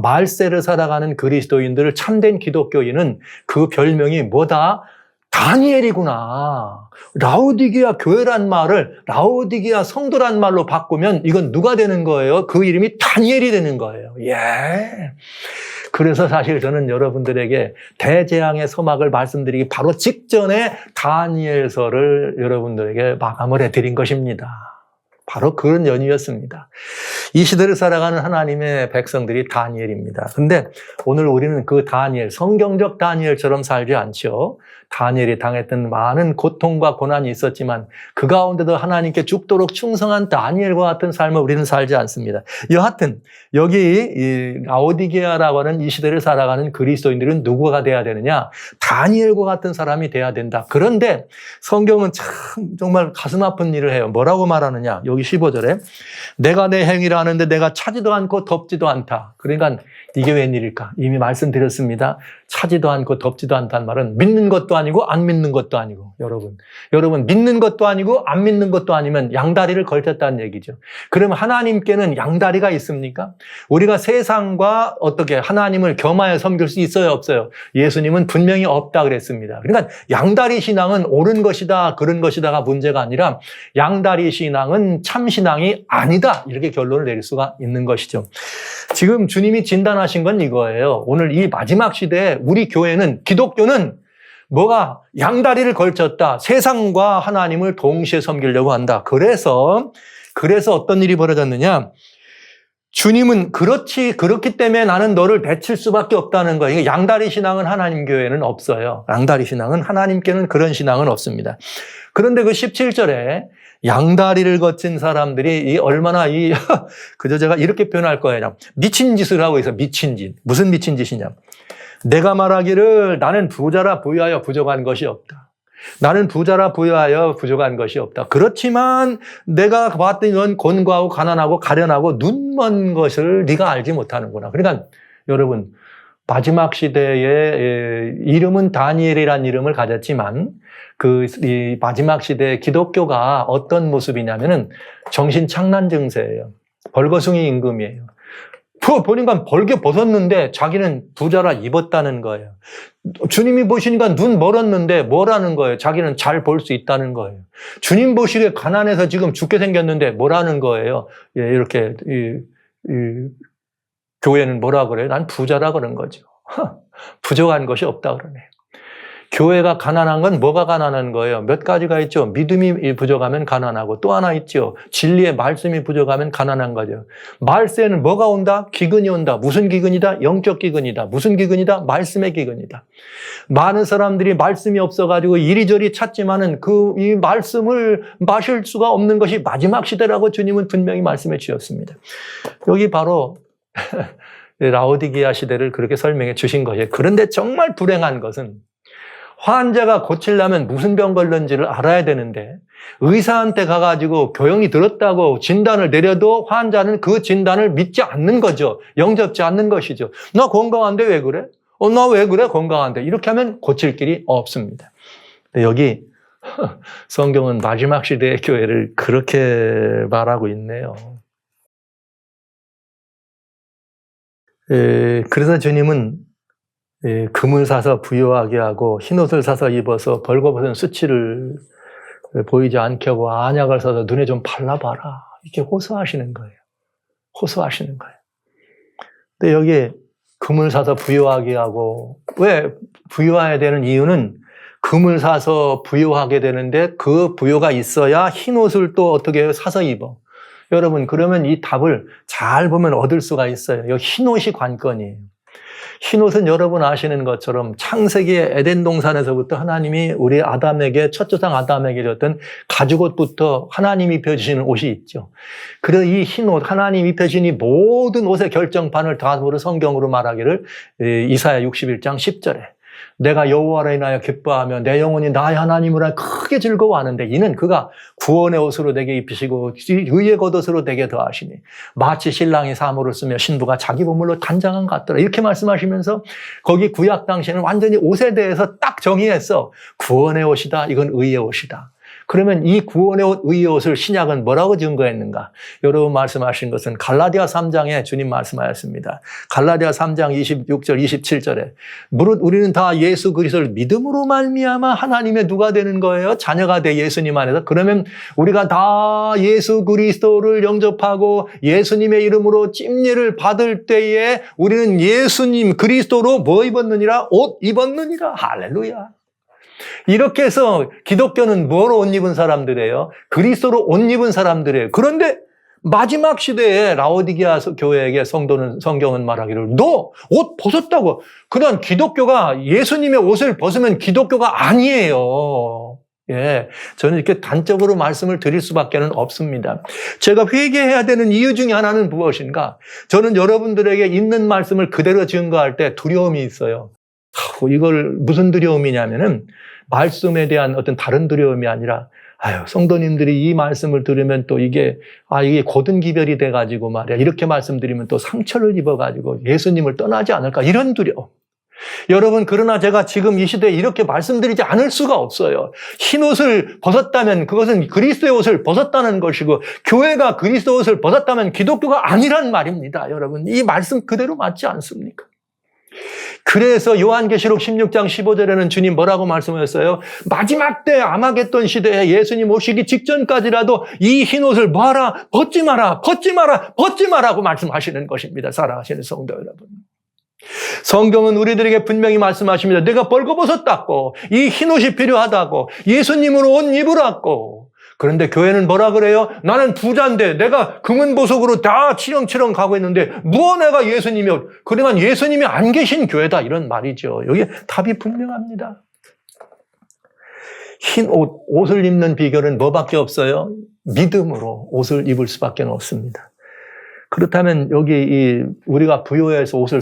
말세를 살아가는 그리스도인들을 참된 기독교인은 그 별명이 뭐다? 다니엘이구나. 라오디게아 교회란 말을 라오디게아 성도란 말로 바꾸면 이건 누가 되는 거예요? 그 이름이 다니엘이 되는 거예요. 예. 그래서 사실 저는 여러분들에게 대재앙의 서막을 말씀드리기 바로 직전에 다니엘서를 여러분들에게 마감을 해드린 것입니다. 바로 그런 연유였습니다. 이 시대를 살아가는 하나님의 백성들이 다니엘입니다. 근데 오늘 우리는 그 다니엘, 성경적 다니엘처럼 살지 않죠. 다니엘이 당했던 많은 고통과 고난이 있었지만 그 가운데도 하나님께 죽도록 충성한 다니엘과 같은 삶을 우리는 살지 않습니다. 여하튼 여기 이 라오디게아라고 하는 이 시대를 살아가는 그리스도인들은 누구가 돼야 되느냐? 다니엘과 같은 사람이 돼야 된다. 그런데 성경은 참 정말 가슴 아픈 일을 해요. 뭐라고 말하느냐? 여기 15절에 내가 내 행위를 하는데 내가 차지도 않고 덥지도 않다. 그러니까 이게 웬일일까? 이미 말씀드렸습니다. 차지도 않고 덥지도 않다는 말은 믿는 것도 아니고 안 믿는 것도 아니고 여러분 믿는 것도 아니고 안 믿는 것도 아니면 양다리를 걸쳤다는 얘기죠. 그러면 하나님께는 양다리가 있습니까? 우리가 세상과 어떻게 하나님을 겸하여 섬길 수 있어요, 없어요? 예수님은 분명히 없다 그랬습니다. 그러니까 양다리 신앙은 옳은 것이다, 그런 것이다가 문제가 아니라 양다리 신앙은 참 신앙이 아니다, 이렇게 결론을 내릴 수가 있는 것이죠. 지금 주님이 진단하신 건 이거예요. 오늘 이 마지막 시대에 우리 교회는, 기독교는 뭐가 양다리를 걸쳤다. 세상과 하나님을 동시에 섬기려고 한다. 그래서 어떤 일이 벌어졌느냐? 주님은 그렇기 때문에 나는 너를 내칠 수밖에 없다는 거예요. 양다리 신앙은 하나님 교회는 없어요. 양다리 신앙은 하나님께는 그런 신앙은 없습니다. 그런데 그 17절에 양다리를 거친 사람들이 얼마나 그저 제가 이렇게 표현할 거예요. 미친 짓을 하고 있어. 미친 짓. 무슨 미친 짓이냐? 내가 말하기를 나는 부자라 부유하여 부족한 것이 없다. 나는 부자라 부유하여 부족한 것이 없다. 그렇지만 내가 봤더니 넌 곤고하고 가난하고 가련하고 눈먼 것을 네가 알지 못하는구나. 그러니까 여러분, 마지막 시대의 이름은 다니엘이라는 이름을 가졌지만 이 마지막 시대의 기독교가 어떤 모습이냐면은 정신착란 증세예요. 벌거숭이 임금이에요. 보니까 벌게 벗었는데 자기는 부자라 입었다는 거예요. 주님이 보시니까 눈 멀었는데 뭐라는 거예요? 자기는 잘 볼 수 있다는 거예요. 주님 보시기에 가난해서 지금 죽게 생겼는데 뭐라는 거예요? 이렇게 교회는 뭐라 그래요? 난 부자라 그런 거죠. 부족한 것이 없다 그러네요. 교회가 가난한 건 뭐가 가난한 거예요? 몇 가지가 있죠. 믿음이 부족하면 가난하고 또 하나 있죠. 진리의 말씀이 부족하면 가난한 거죠. 말세에는 뭐가 온다? 기근이 온다. 무슨 기근이다? 영적 기근이다. 무슨 기근이다? 말씀의 기근이다. 많은 사람들이 말씀이 없어가지고 이리저리 찾지만은 이 말씀을 마실 수가 없는 것이 마지막 시대라고 주님은 분명히 말씀해 주셨습니다. 여기 바로 라오디게아 시대를 그렇게 설명해 주신 거예요. 그런데 정말 불행한 것은 환자가 고치려면 무슨 병 걸렸는지를 알아야 되는데 의사한테 가가지고 교형이 들었다고 진단을 내려도 환자는 그 진단을 믿지 않는 거죠. 영접지 않는 것이죠. 나 건강한데 왜 그래? 나 왜 그래? 건강한데. 이렇게 하면 고칠 길이 없습니다. 여기 성경은 마지막 시대의 교회를 그렇게 말하고 있네요. 그래서 주님은 금을 사서 부유하게 하고 흰옷을 사서 입어서 벌거벗은 수치를 보이지 않게 하고 안약을 사서 눈에 좀 발라봐라. 이렇게 호소하시는 거예요. 호소하시는 거예요. 근데 여기 금을 사서 부유하게 하고, 왜 부유해야 되는 이유는 금을 사서 부유하게 되는데 그 부유가 있어야 흰옷을 또 어떻게 해요? 사서 입어. 여러분, 그러면 이 답을 잘 보면 얻을 수가 있어요. 이 흰옷이 관건이에요. 흰옷은 여러분 아시는 것처럼 창세기 에덴 동산에서부터 하나님이 우리 아담에게, 첫 조상 아담에게 줬던 가죽옷부터 하나님이 입혀주시는 옷이 있죠. 그래서 이 흰옷, 하나님이 입혀주신 이 모든 옷의 결정판을 다음으로 성경으로 말하기를 이사야 61장 10절에 내가 여호와로 인하여 기뻐하며 내 영혼이 나의 하나님으로 인하여 크게 즐거워하는데 이는 그가 구원의 옷으로 내게 입히시고 의의 겉옷으로 내게 더하시니 마치 신랑이 사모를 쓰며 신부가 자기 보물로 단장한 것 같더라. 이렇게 말씀하시면서 거기 구약 당시에는 완전히 옷에 대해서 딱 정의했어. 구원의 옷이다. 이건 의의 옷이다. 그러면 이 구원의 옷, 의의 옷을 신약은 뭐라고 증거했는가? 여러분 말씀하신 것은 갈라디아 3장에 주님 말씀하셨습니다. 갈라디아 3장 26절, 27절에 무릇 우리는 다 예수 그리스도를 믿음으로 말미암아 하나님의 누가 되는 거예요? 자녀가 돼 예수님 안에서. 그러면 우리가 다 예수 그리스도를 영접하고 예수님의 이름으로 찜례를 받을 때에 우리는 예수님 그리스도로 뭐 입었느니라? 옷 입었느니라. 할렐루야. 이렇게 해서 기독교는 뭐로 옷 입은 사람들이에요? 그리스도로 옷 입은 사람들이에요. 그런데 마지막 시대에 라오디게아 교회에게 성경은 말하기를 너 옷 벗었다고. 그냥 기독교가 예수님의 옷을 벗으면 기독교가 아니에요. 예, 저는 이렇게 단적으로 말씀을 드릴 수밖에 없습니다. 제가 회개해야 되는 이유 중에 하나는 무엇인가? 저는 여러분들에게 있는 말씀을 그대로 증거할 때 두려움이 있어요. 이걸 무슨 두려움이냐면은 말씀에 대한 어떤 다른 두려움이 아니라 성도님들이 이 말씀을 들으면 또 이게 고든 기별이 돼가지고 말이야. 이렇게 말씀드리면 또 상처를 입어가지고 예수님을 떠나지 않을까. 이런 두려움. 여러분, 그러나 제가 지금 이 시대에 이렇게 말씀드리지 않을 수가 없어요. 흰 옷을 벗었다면 그것은 그리스도의 옷을 벗었다는 것이고, 교회가 그리스도 옷을 벗었다면 기독교가 아니란 말입니다. 여러분, 이 말씀 그대로 맞지 않습니까? 그래서 요한계시록 16장 15절에는 주님 뭐라고 말씀하셨어요? 마지막 때 아마겟돈 시대에 예수님 오시기 직전까지라도 이 흰 옷을 뭐하라? 벗지 마라, 벗지 마라, 벗지 마라고 말씀하시는 것입니다. 사랑하시는 성도 여러분. 성경은 우리들에게 분명히 말씀하십니다. 내가 벌거벗었다고, 이 흰옷이 필요하다고, 예수님으로 옷 입으라고. 그런데 교회는 뭐라 그래요? 나는 부자인데 내가 금은보석으로 다 치렁치렁 가고 있는데 뭐 내가 예수님이, 그러면 예수님이 안 계신 교회다, 이런 말이죠. 여기에 답이 분명합니다. 흰 옷을 입는 비결은 뭐밖에 없어요? 믿음으로 옷을 입을 수밖에 없습니다. 그렇다면 여기 우리가 부요해서 옷을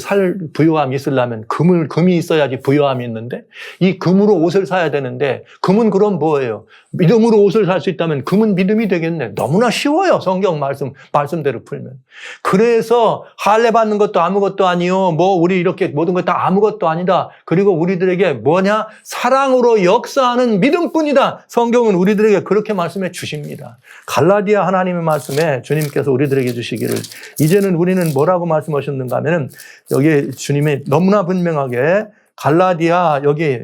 부요함이 있으려면 금이 있어야지 부요함이 있는데, 이 금으로 옷을 사야 되는데, 금은 그럼 뭐예요? 믿음으로 옷을 살 수 있다면 금은 믿음이 되겠네. 너무나 쉬워요. 성경 말씀대로 풀면. 그래서 할례 받는 것도 아무것도 아니요. 우리 이렇게 모든 것 다 아무것도 아니다. 그리고 우리들에게 뭐냐? 사랑으로 역사하는 믿음뿐이다. 성경은 우리들에게 그렇게 말씀해 주십니다. 갈라디아 하나님의 말씀에 주님께서 우리들에게 주시기를, 이제는 우리는 뭐라고 말씀하셨는가 하면은, 여기 주님이 너무나 분명하게 갈라디아 여기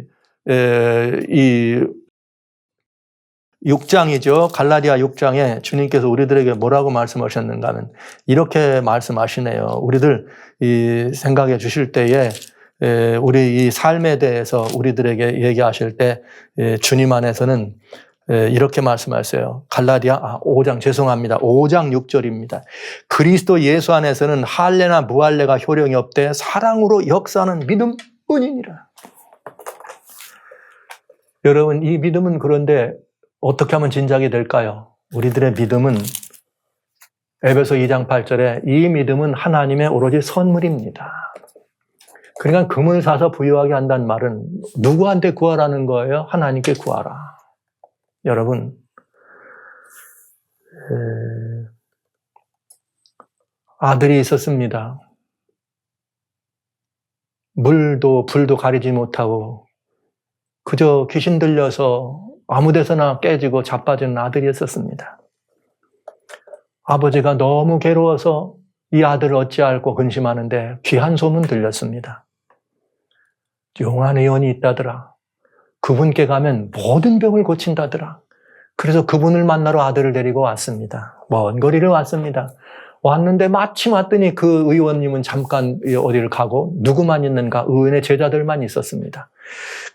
이 6장이죠. 갈라디아 6장에 주님께서 우리들에게 뭐라고 말씀하셨는가 하면 이렇게 말씀하시네요. 우리들 이 생각해 주실 때에 우리 이 삶에 대해서 우리들에게 얘기하실 때 주님 안에서는 이렇게 말씀하셨어요. 갈라디아 5장, 죄송합니다. 5장 6절입니다. 그리스도 예수 안에서는 할례나 무할례가 효력이 없되 사랑으로 역사하는 믿음뿐이니라. 여러분, 이 믿음은 그런데 어떻게 하면 진작이 될까요? 우리들의 믿음은 에베소 2장 8절에 이 믿음은 하나님의 오로지 선물입니다. 그러니까 금을 사서 부유하게 한다는 말은 누구한테 구하라는 거예요? 하나님께 구하라. 여러분, 아들이 있었습니다. 물도 불도 가리지 못하고 그저 귀신 들려서 아무 데서나 깨지고 자빠지는 아들이었었습니다. 아버지가 너무 괴로워서 이 아들을 어찌할꼬 근심하는데 귀한 소문 들렸습니다. 용한 의원이 있다더라. 그분께 가면 모든 병을 고친다더라. 그래서 그분을 만나러 아들을 데리고 왔습니다. 먼 거리를 왔습니다. 왔는데 마침 왔더니 그 의원님은 잠깐 어디를 가고 누구만 있는가? 의원의 제자들만 있었습니다.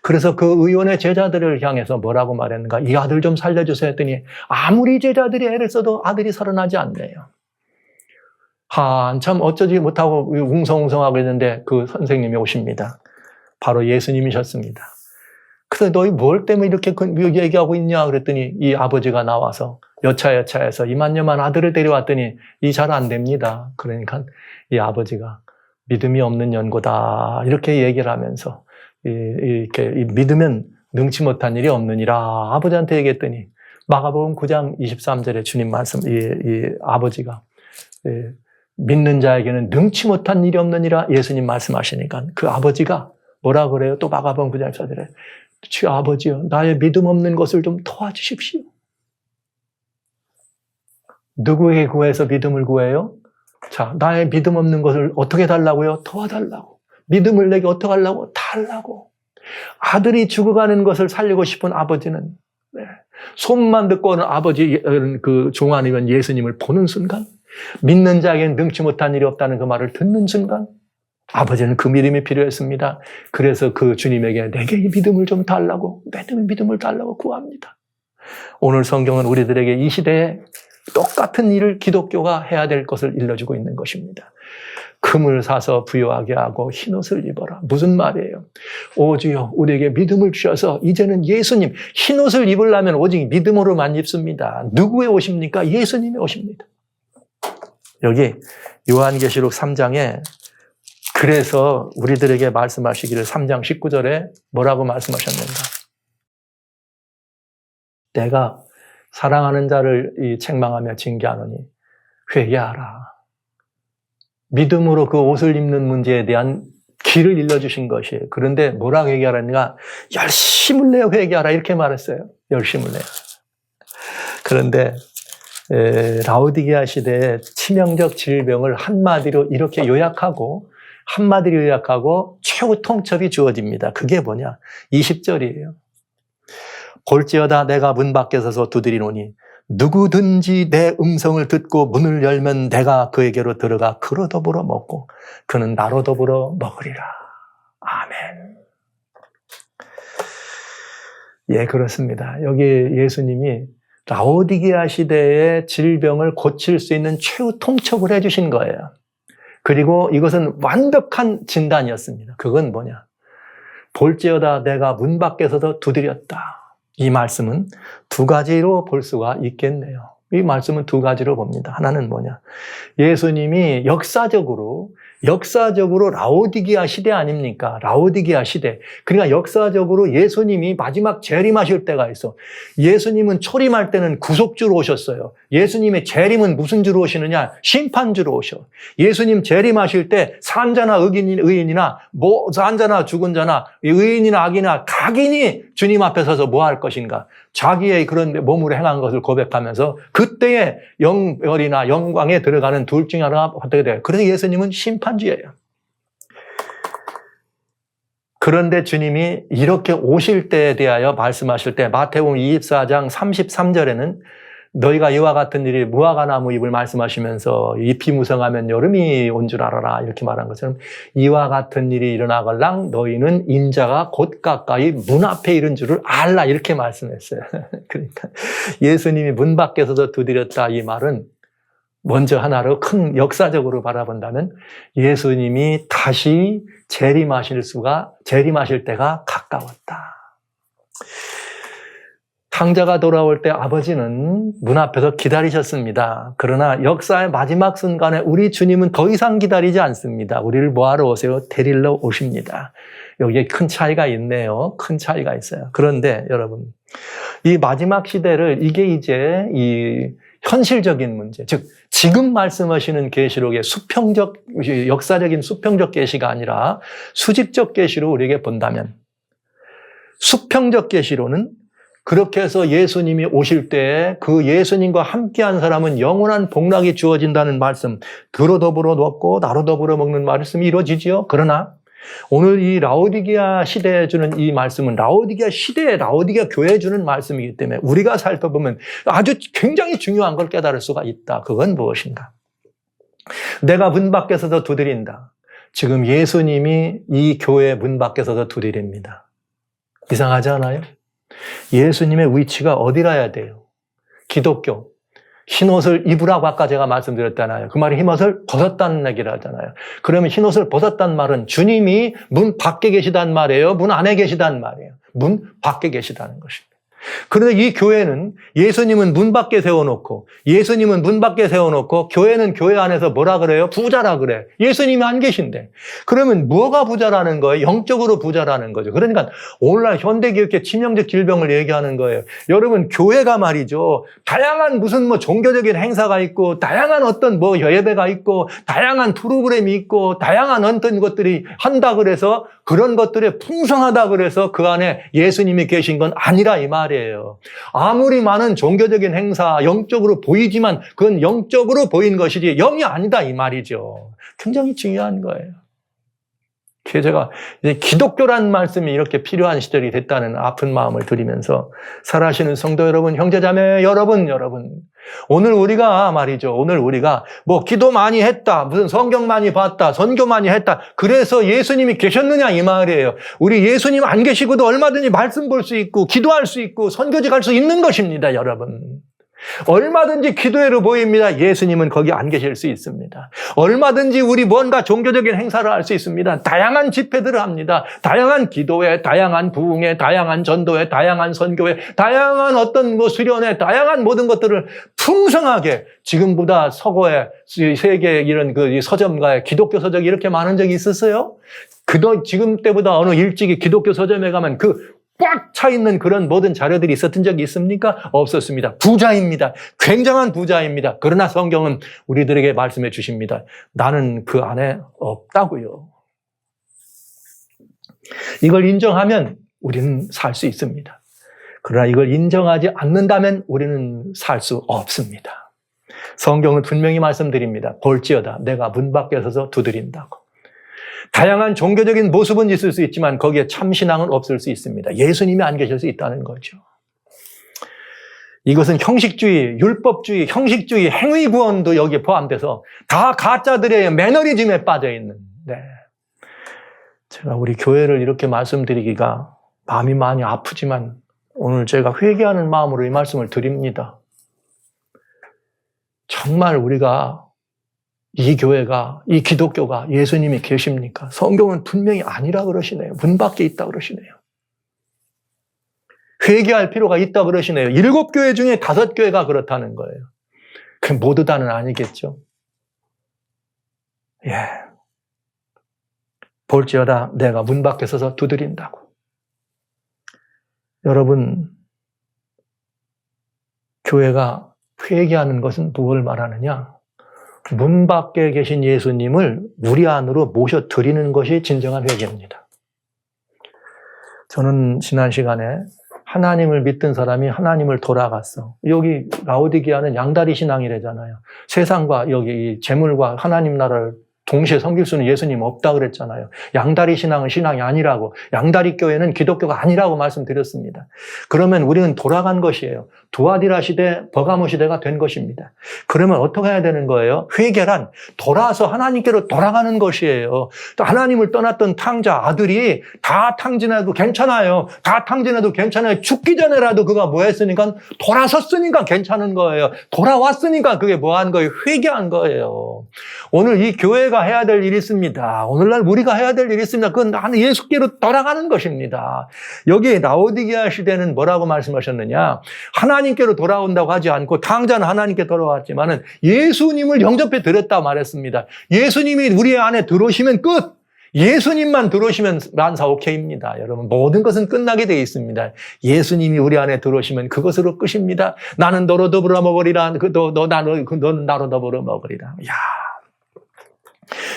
그래서 그 의원의 제자들을 향해서 뭐라고 말했는가? 이 아들 좀 살려주세요 했더니 아무리 제자들이 애를 써도 아들이 살아나지 않네요. 한참 어쩌지 못하고 웅성웅성하고 있는데 그 선생님이 오십니다. 바로 예수님이셨습니다. 그래서 너희 뭘 때문에 이렇게 얘기하고 있냐 그랬더니 이 아버지가 나와서 여차여차해서 이만여만 아들을 데려왔더니 이 잘 안 됩니다. 그러니까 이 아버지가 믿음이 없는 연고다 이렇게 얘기를 하면서 이렇게 믿으면 능치 못한 일이 없느니라 아버지한테 얘기했더니 마가복음 9장 23절에 주님 말씀 이 아버지가 믿는 자에게는 능치 못한 일이 없느니라 예수님 말씀하시니까 그 아버지가 뭐라 그래요? 또 마가복음 9장 24절에 주 아버지여 나의 믿음 없는 것을 좀 도와주십시오. 누구에게 구해서 믿음을 구해요? 자, 나의 믿음 없는 것을 어떻게 달라고요? 도와달라고. 믿음을 내게 어떻게 하려고? 달라고. 아들이 죽어가는 것을 살리고 싶은 아버지는 소문만 듣고는 아버지 그 종아니면 예수님을 보는 순간 믿는 자에게는 능치 못한 일이 없다는 그 말을 듣는 순간 아버지는 그 믿음이 필요했습니다. 그래서 그 주님에게 내게 이 믿음을 좀 달라고 믿음을 달라고 구합니다. 오늘 성경은 우리들에게 이 시대에 똑같은 일을 기독교가 해야 될 것을 일러주고 있는 것입니다. 금을 사서 부유하게 하고 흰옷을 입어라. 무슨 말이에요? 오 주여 우리에게 믿음을 주셔서 이제는 예수님 흰옷을 입으려면 오직 믿음으로만 입습니다. 누구의 옷입니까? 예수님의 옷입니다. 여기 요한계시록 3장에 그래서 우리들에게 말씀하시기를 3장 19절에 뭐라고 말씀하셨는가? 내가 사랑하는 자를 책망하며 징계하노니 회개하라. 믿음으로 그 옷을 입는 문제에 대한 길을 일러주신 것이에요. 그런데 뭐라고 회개하라니까? 열심을 내어 회개하라 이렇게 말했어요. 열심을 내어. 그런데 라오디게아 시대의 치명적 질병을 한마디로 이렇게 요약하고 최후 통첩이 주어집니다. 그게 뭐냐? 20절이에요. 볼지어다 내가 문 밖에 서서 두드리노니 누구든지 내 음성을 듣고 문을 열면 내가 그에게로 들어가 그로 더불어 먹고 그는 나로 더불어 먹으리라. 아멘. 예, 그렇습니다. 여기 예수님이 라오디게아 시대의 질병을 고칠 수 있는 최후 통첩을 해주신 거예요. 그리고 이것은 완벽한 진단이었습니다. 그건 뭐냐? 볼지어다 내가 문 밖에 서서 두드렸다. 이 말씀은 두 가지로 볼 수가 있겠네요. 이 말씀은 두 가지로 봅니다. 하나는 뭐냐? 예수님이 역사적으로 라오디게아 시대 아닙니까? 라오디게아 시대. 그러니까 역사적으로 예수님이 마지막 재림하실 때가 있어. 예수님은 초림할 때는 구속주로 오셨어요. 예수님의 재림은 무슨 주로 오시느냐? 심판주로 오셔. 예수님 재림하실 때 산자나 의인이나 산자나 죽은 자나 의인이나 악인이나 각인이 주님 앞에 서서 뭐 할 것인가? 자기의 그런 몸으로 행한 것을 고백하면서 그때의 영열이나 영광에 들어가는 둘 중에 하나가 어떻게 돼요? 그래서 예수님은 심판주예요. 그런데 주님이 이렇게 오실 때에 대하여 말씀하실 때 마태복음 24장 33절에는 너희가 이와 같은 일이 무화과나무 잎을 말씀하시면서 잎이 무성하면 여름이 온 줄 알아라 이렇게 말한 것처럼 이와 같은 일이 일어나걸랑 너희는 인자가 곧 가까이 문 앞에 이른 줄을 알라 이렇게 말씀했어요. 그러니까 예수님이 문 밖에서도 두드렸다 이 말은 먼저 하나로 큰 역사적으로 바라본다면 예수님이 다시 재림하실 때가 가까웠다. 탕자가 돌아올 때 아버지는 문 앞에서 기다리셨습니다. 그러나 역사의 마지막 순간에 우리 주님은 더 이상 기다리지 않습니다. 우리를 뭐하러 오세요? 데리러 오십니다. 여기에 큰 차이가 있네요. 큰 차이가 있어요. 그런데 여러분, 이 마지막 시대를 이게 이제 이 현실적인 문제, 즉 지금 말씀하시는 계시록의 역사적인 수평적 계시가 아니라 수직적 계시로 우리에게 본다면 수평적 계시로는 그렇게 해서 예수님이 오실 때 그 예수님과 함께한 사람은 영원한 복락이 주어진다는 말씀, 그로 더불어 먹고 나로 더불어 먹는 말씀이 이루어지지요. 그러나 오늘 이 라오디게아 시대에 주는 이 말씀은 라오디게아 시대에 라오디게아 교회에 주는 말씀이기 때문에 우리가 살펴보면 아주 굉장히 중요한 걸 깨달을 수가 있다. 그건 무엇인가? 내가 문 밖에 서서 두드린다. 지금 예수님이 이 교회 문 밖에 서서 두드립니다. 이상하지 않아요? 예수님의 위치가 어디라야 돼요? 기독교. 흰옷을 입으라고 아까 제가 말씀드렸잖아요. 그 말이 흰옷을 벗었다는 얘기를 하잖아요. 그러면 흰옷을 벗었다는 말은 주님이 문 밖에 계시다는 말이에요? 문 안에 계시다는 말이에요? 문 밖에 계시다는 것입니다. 그런데 이 교회는 예수님은 문 밖에 세워놓고 교회는 교회 안에서 뭐라 그래요? 부자라 그래. 예수님이 안 계신데. 그러면 뭐가 부자라는 거예요? 영적으로 부자라는 거죠. 그러니까 오늘날 현대교육의 치명적 질병을 얘기하는 거예요. 여러분 교회가 말이죠. 다양한 무슨 종교적인 행사가 있고 다양한 어떤 예배가 있고 다양한 프로그램이 있고 다양한 어떤 것들이 한다 그래서 그런 것들이 풍성하다 그래서 그 안에 예수님이 계신 건 아니라 이 말이에요. 아무리 많은 종교적인 행사, 영적으로 보이지만 그건 영적으로 보인 것이지 영이 아니다 이 말이죠. 굉장히 중요한 거예요. 제가 이제 기독교라는 말씀이 이렇게 필요한 시절이 됐다는 아픈 마음을 드리면서 살아가시는 성도 여러분, 형제자매 여러분, 오늘 우리가 기도 많이 했다, 무슨 성경 많이 봤다, 선교 많이 했다, 그래서 예수님이 계셨느냐 이 말이에요. 우리 예수님 안 계시고도 얼마든지 말씀 볼 수 있고 기도할 수 있고 선교지 갈 수 있는 것입니다, 여러분. 얼마든지 기도회로 모입니다. 예수님은 거기 안 계실 수 있습니다. 얼마든지 우리 뭔가 종교적인 행사를 할 수 있습니다. 다양한 집회들을 합니다. 다양한 기도회, 다양한 부흥회, 다양한 전도회, 다양한 선교회, 다양한 어떤 수련회, 다양한 모든 것들을 풍성하게 지금보다 서거에 세계 이런 서점가에 기독교 서적이 이렇게 많은 적이 있었어요? 지금 때보다 어느 일찍이 기독교 서점에 가면 꽉 차 있는 그런 모든 자료들이 있었던 적이 있습니까? 없었습니다. 부자입니다. 굉장한 부자입니다. 그러나 성경은 우리들에게 말씀해 주십니다. 나는 그 안에 없다고요. 이걸 인정하면 우리는 살 수 있습니다. 그러나 이걸 인정하지 않는다면 우리는 살 수 없습니다. 성경은 분명히 말씀드립니다. 볼지어다 내가 문 밖에 서서 두드린다고. 다양한 종교적인 모습은 있을 수 있지만 거기에 참신앙은 없을 수 있습니다. 예수님이 안 계실 수 있다는 거죠. 이것은 형식주의, 율법주의, 형식주의, 행위구원도 여기에 포함돼서 다 가짜들의 매너리즘에 빠져있는. 네. 제가 우리 교회를 이렇게 말씀드리기가 마음이 많이 아프지만 오늘 제가 회개하는 마음으로 이 말씀을 드립니다. 정말 우리가 이 교회가, 이 기독교가 예수님이 계십니까? 성경은 분명히 아니라 그러시네요. 문 밖에 있다 그러시네요. 회개할 필요가 있다 그러시네요. 7교회 중에 5교회가 그렇다는 거예요. 그 모두 다는 아니겠죠. 예. 볼지어다 내가 문 밖에 서서 두드린다고. 여러분, 교회가 회개하는 것은 무엇을 말하느냐? 문 밖에 계신 예수님을 우리 안으로 모셔드리는 것이 진정한 회개입니다. 저는 지난 시간에 하나님을 믿던 사람이 하나님을 돌아갔어. 여기 라오디게아는 양다리 신앙이래잖아요. 세상과 여기 이 재물과 하나님 나라를 동시에 섬길 수는 예수님 없다 그랬잖아요. 양다리 신앙은 신앙이 아니라고, 양다리 교회는 기독교가 아니라고 말씀드렸습니다. 그러면 우리는 돌아간 것이에요. 두아디라 시대, 버가모 시대가 된 것입니다. 그러면 어떻게 해야 되는 거예요? 회개란 돌아서 하나님께로 돌아가는 것이에요. 또 하나님을 떠났던 탕자 아들이 다 탕진해도 괜찮아요. 다 탕진해도 괜찮아요. 죽기 전에라도 그가 뭐 했으니까 돌아섰으니까 괜찮은 거예요. 돌아왔으니까 그게 뭐 한 거예요? 회개한 거예요. 오늘 이 교회가 해야 될 일이 있습니다. 오늘날 우리가 해야 될 일이 있습니다. 그건 나는 예수께로 돌아가는 것입니다. 여기 라오디게아 시대는 뭐라고 말씀하셨느냐? 하나님께로 돌아온다고 하지 않고 탕자는 하나님께 돌아왔지만은 예수님을 영접해 드렸다 말했습니다. 예수님이 우리 안에 들어오시면 끝. 예수님만 들어오시면 만사 오케이입니다. 여러분, 모든 것은 끝나게 되어 있습니다. 예수님이 우리 안에 들어오시면 그것으로 끝입니다. 나는 너로 더불어 먹으리라. 너는 나로 더불어 먹으리라. 야.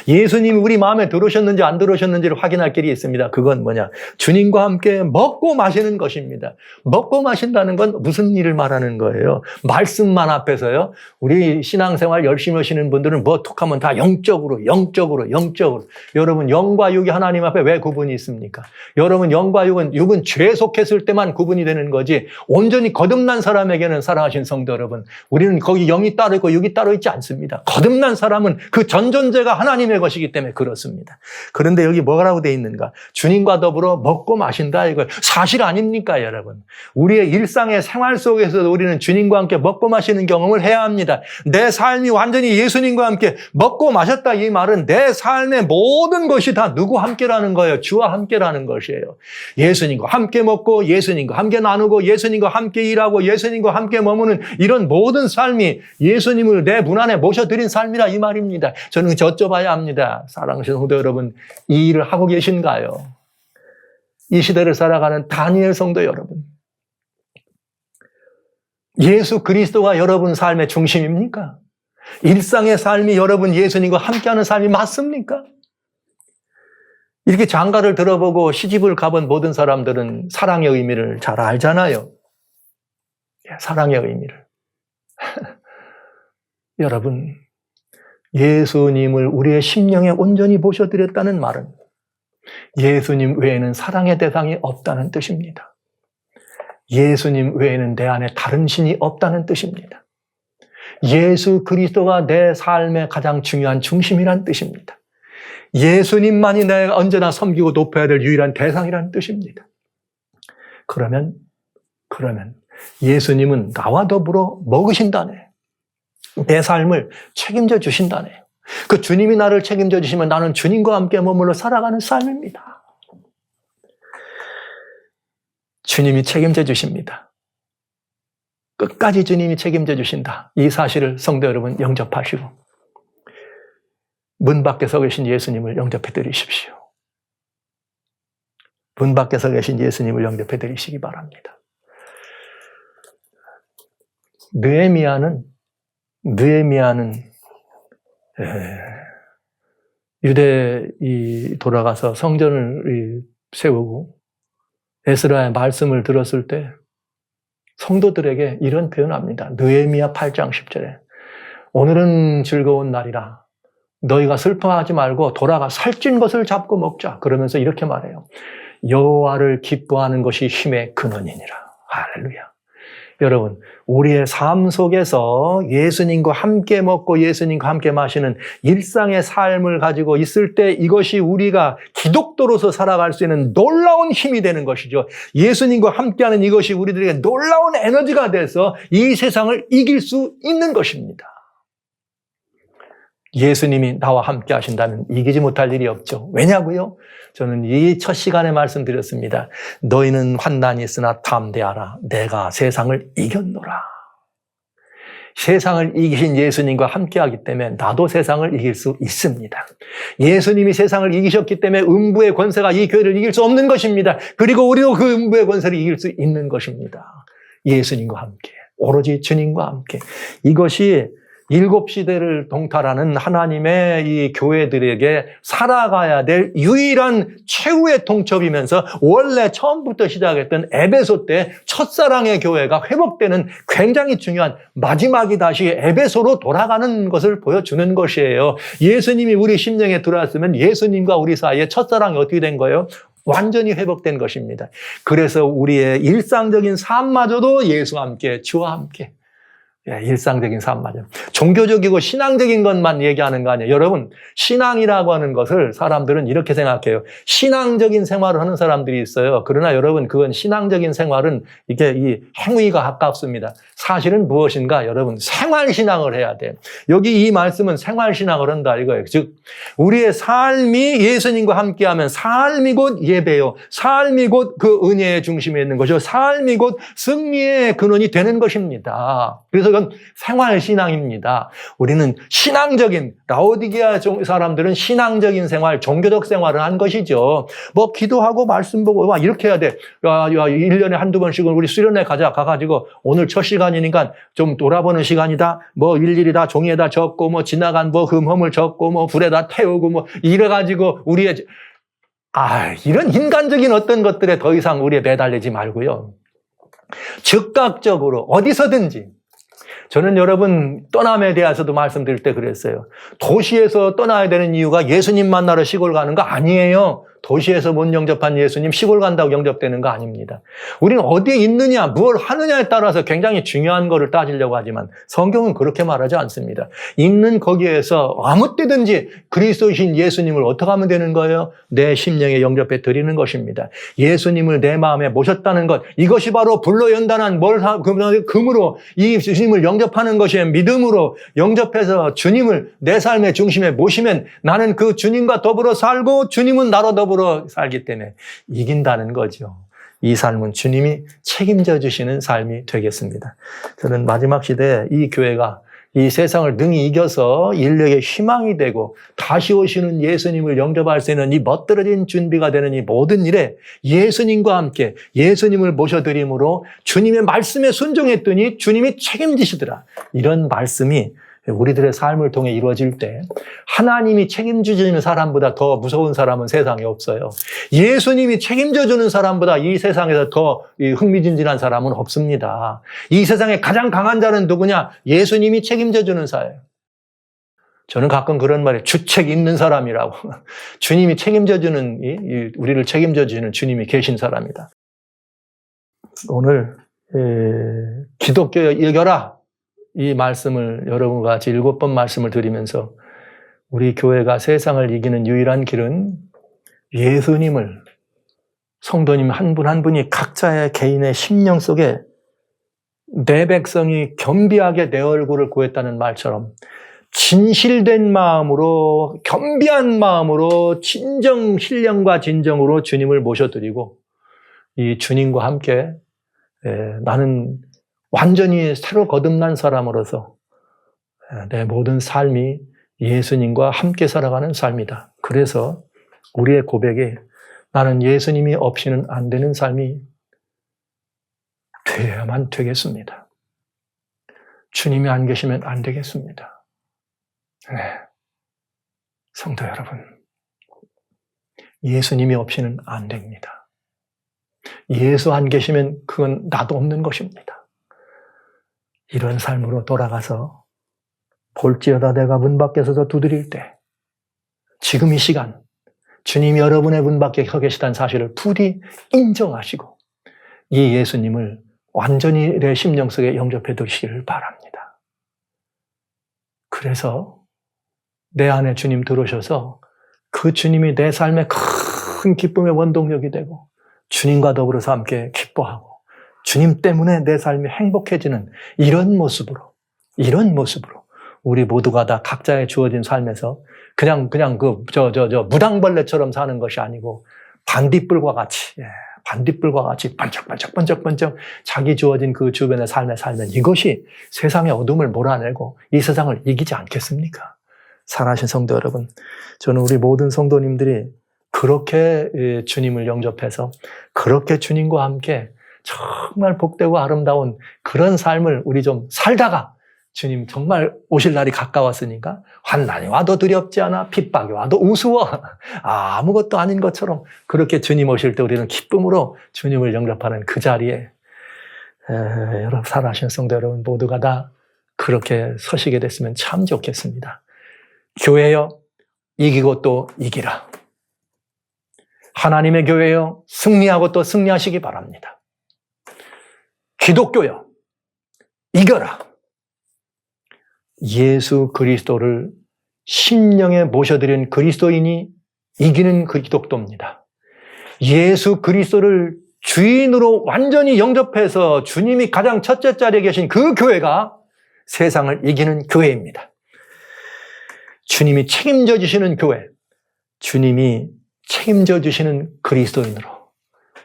예수님이 우리 마음에 들어오셨는지 안 들어오셨는지를 확인할 길이 있습니다. 그건 뭐냐? 주님과 함께 먹고 마시는 것입니다. 먹고 마신다는 건 무슨 일을 말하는 거예요? 말씀만 앞에서요. 우리 신앙생활 열심히 하시는 분들은 뭐 톡하면 다 영적으로. 여러분, 영과 육이 하나님 앞에 왜 구분이 있습니까? 여러분, 영과 육은 죄 속했을 때만 구분이 되는 거지 온전히 거듭난 사람에게는 사랑하신 성도 여러분, 우리는 거기 영이 따로 있고 육이 따로 있지 않습니다. 거듭난 사람은 그 전존재가 하나님의 것이기 때문에 그렇습니다. 그런데 여기 뭐라고 되어 있는가? 주님과 더불어 먹고 마신다. 이거 사실 아닙니까, 여러분? 우리의 일상의 생활 속에서 우리는 주님과 함께 먹고 마시는 경험을 해야 합니다. 내 삶이 완전히 예수님과 함께 먹고 마셨다. 이 말은 내 삶의 모든 것이 다 누구 함께라는 거예요? 주와 함께라는 것이에요. 예수님과 함께 먹고 예수님과 함께 나누고 예수님과 함께 일하고 예수님과 함께 머무는 이런 모든 삶이 예수님을 내 문 안에 모셔드린 삶이라 이 말입니다. 저는 여쭤봐야 합니다. 사랑하시는 성도 여러분, 이 일을 하고 계신가요? 이 시대를 살아가는 다니엘 성도 여러분, 예수 그리스도가 여러분 삶의 중심입니까? 일상의 삶이 여러분 예수님과 함께하는 삶이 맞습니까? 이렇게 장가를 들어보고 시집을 가본 모든 사람들은 사랑의 의미를 잘 알잖아요. 사랑의 의미를. 여러분, 예수님을 우리의 심령에 온전히 모셔드렸다는 말은 예수님 외에는 사랑의 대상이 없다는 뜻입니다. 예수님 외에는 내 안에 다른 신이 없다는 뜻입니다. 예수 그리스도가 내 삶의 가장 중요한 중심이란 뜻입니다. 예수님만이 내가 언제나 섬기고 높여야 될 유일한 대상이라는 뜻입니다. 그러면 예수님은 나와 더불어 먹으신다네. 내 삶을 책임져 주신다네요. 그 주님이 나를 책임져 주시면 나는 주님과 함께 머물러 살아가는 삶입니다. 주님이 책임져 주십니다. 끝까지 주님이 책임져 주신다. 이 사실을 성도 여러분 영접하시고 문 밖에 서 계신 예수님을 영접해 드리십시오. 문 밖에서 계신 예수님을 영접해 드리시기 바랍니다. 느헤미야는 유대에 돌아가서 성전을 세우고 에스라의 말씀을 들었을 때 성도들에게 이런 표현합니다. 느헤미야 8장 10절에 오늘은 즐거운 날이라 너희가 슬퍼하지 말고 돌아가 살찐 것을 잡고 먹자. 그러면서 이렇게 말해요. 여호와를 기뻐하는 것이 힘의 근원이니라. 할렐루야. 여러분, 우리의 삶 속에서 예수님과 함께 먹고 예수님과 함께 마시는 일상의 삶을 가지고 있을 때 이것이 우리가 기독도로서 살아갈 수 있는 놀라운 힘이 되는 것이죠. 예수님과 함께하는 이것이 우리들에게 놀라운 에너지가 돼서 이 세상을 이길 수 있는 것입니다. 예수님이 나와 함께 하신다면 이기지 못할 일이 없죠. 왜냐고요? 저는 이 첫 시간에 말씀드렸습니다. 너희는 환난이 있으나 담대하라. 내가 세상을 이겼노라. 세상을 이기신 예수님과 함께하기 때문에 나도 세상을 이길 수 있습니다. 예수님이 세상을 이기셨기 때문에 음부의 권세가 이 교회를 이길 수 없는 것입니다. 그리고 우리도 그 음부의 권세를 이길 수 있는 것입니다. 예수님과 함께, 오로지 주님과 함께. 이것이 일곱 시대를 동탈하는 하나님의 이 교회들에게 살아가야 될 유일한 최후의 통첩이면서 원래 처음부터 시작했던 에베소 때 첫사랑의 교회가 회복되는 굉장히 중요한 마지막이 다시 에베소로 돌아가는 것을 보여주는 것이에요. 예수님이 우리 심령에 들어왔으면 예수님과 우리 사이에 첫사랑이 어떻게 된 거예요? 완전히 회복된 것입니다. 그래서 우리의 일상적인 삶마저도 예수와 함께, 주와 함께. 일상적인 삶마저. 종교적이고 신앙적인 것만 얘기하는 거 아니에요. 여러분, 신앙이라고 하는 것을 사람들은 이렇게 생각해요. 신앙적인 생활을 하는 사람들이 있어요. 그러나 여러분, 그건 신앙적인 생활은 이게 이 행위가 가깝습니다. 사실은 무엇인가? 여러분, 생활신앙을 해야 돼요. 여기 이 말씀은 생활신앙을 한다 이거예요. 즉, 우리의 삶이 예수님과 함께하면 삶이 곧 예배요. 삶이 곧 그 은혜의 중심에 있는 것이요. 삶이 곧 승리의 근원이 되는 것입니다. 그래서 그건 생활신앙입니다. 우리는 신앙적인, 라오디게아 사람들은 신앙적인 생활, 종교적 생활을 한 것이죠. 뭐 기도하고 말씀 보고 막 이렇게 해야 돼. 1년에 한두 번씩은 우리 수련회 가가지고 오늘 첫 시간이니까 좀 돌아보는 시간이다. 뭐 일일이 다 종이에다 적고 뭐 지나간 뭐 흠허물 적고 뭐 불에다 태우고 뭐 이래가지고 우리의 이런 인간적인 어떤 것들에 더 이상 우리에 매달리지 말고요. 즉각적으로 어디서든지 저는 여러분 떠남에 대해서도 말씀드릴 때 그랬어요. 도시에서 떠나야 되는 이유가 예수님 만나러 시골 가는 거 아니에요. 도시에서 못 영접한 예수님 시골 간다고 영접되는 거 아닙니다. 우리는 어디에 있느냐, 뭘 하느냐에 따라서 굉장히 중요한 거를 따지려고 하지만 성경은 그렇게 말하지 않습니다. 있는 거기에서 아무 때든지 그리스도이신 예수님을 어떻게 하면 되는 거예요? 내 심령에 영접해 드리는 것입니다. 예수님을 내 마음에 모셨다는 것, 이것이 바로 불로 연단한 금으로 이 주님을 영접하는 것이에요. 믿음으로 영접해서 주님을 내 삶의 중심에 모시면 나는 그 주님과 더불어 살고 주님은 나로 더불어 살기 때문에 이긴다는 거죠. 이 삶은 주님이 책임져 주시는 삶이 되겠습니다. 저는 마지막 시대에 이 교회가 이 세상을 능히 이겨서 인류에게 희망이 되고 다시 오시는 예수님을 영접할 수 있는 이 멋들어진 준비가 되는 이 모든 일에 예수님과 함께 예수님을 모셔드림으로 주님의 말씀에 순종했더니 주님이 책임지시더라. 이런 말씀이 우리들의 삶을 통해 이루어질 때 하나님이 책임져주는 사람보다 더 무서운 사람은 세상에 없어요. 예수님이 책임져주는 사람보다 이 세상에서 더 흥미진진한 사람은 없습니다. 이 세상에 가장 강한 자는 누구냐? 예수님이 책임져주는 자예요. 저는 가끔 그런 말이에요. 주책 있는 사람이라고. 주님이 책임져주는, 우리를 책임져주는 주님이 계신 사람이다. 오늘 기독교 이겨라. 이 말씀을 여러분과 같이 7번 말씀을 드리면서 우리 교회가 세상을 이기는 유일한 길은 예수님을 성도님 한 분 한 분이 각자의 개인의 심령 속에 내 백성이 겸비하게 내 얼굴을 구했다는 말처럼 진실된 마음으로 겸비한 마음으로 진정 신령과 진정으로 주님을 모셔드리고 이 주님과 함께 나는 완전히 새로 거듭난 사람으로서 내 모든 삶이 예수님과 함께 살아가는 삶이다. 그래서 우리의 고백이 나는 예수님이 없이는 안 되는 삶이 되어야만 되겠습니다. 주님이 안 계시면 안 되겠습니다. 네. 성도 여러분, 예수님이 없이는 안 됩니다. 예수 안 계시면 그건 나도 없는 것입니다. 이런 삶으로 돌아가서 볼지어다 내가 문 밖에서 두드릴 때 지금 이 시간 주님이 여러분의 문 밖에 서 계시다는 사실을 부디 인정하시고 이 예수님을 완전히 내 심령 속에 영접해 두시기를 바랍니다. 그래서 내 안에 주님 들어오셔서 그 주님이 내 삶의 큰 기쁨의 원동력이 되고 주님과 더불어서 함께 기뻐하고 주님 때문에 내 삶이 행복해지는 이런 모습으로 우리 모두가 다 각자의 주어진 삶에서 그냥 무당벌레처럼 사는 것이 아니고 반딧불과 같이 반짝반짝 자기 주어진 그 주변의 삶에 살면 이것이 세상의 어둠을 몰아내고 이 세상을 이기지 않겠습니까? 사랑하신 성도 여러분, 저는 우리 모든 성도님들이 그렇게 주님을 영접해서 그렇게 주님과 함께 정말 복되고 아름다운 그런 삶을 우리 좀 살다가 주님 정말 오실 날이 가까웠으니까 환난이 와도 두렵지 않아, 핍박이 와도 우스워, 아무것도 아닌 것처럼 그렇게 주님 오실 때 우리는 기쁨으로 주님을 영접하는 그 자리에 여러분, 사랑하시는 성도 여러분 모두가 다 그렇게 서시게 됐으면 참 좋겠습니다. 교회여, 이기고 또 이기라. 하나님의 교회여, 승리하고 또 승리하시기 바랍니다. 기독교여, 이겨라. 예수 그리스도를 심령에 모셔드린 그리스도인이 이기는 그 기독교입니다. 예수 그리스도를 주인으로 완전히 영접해서 주님이 가장 첫째 자리에 계신 그 교회가 세상을 이기는 교회입니다. 주님이 책임져 주시는 교회, 주님이 책임져 주시는 그리스도인으로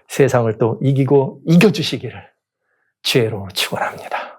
세상을 또 이기고 이겨주시기를 주의로 축원합니다.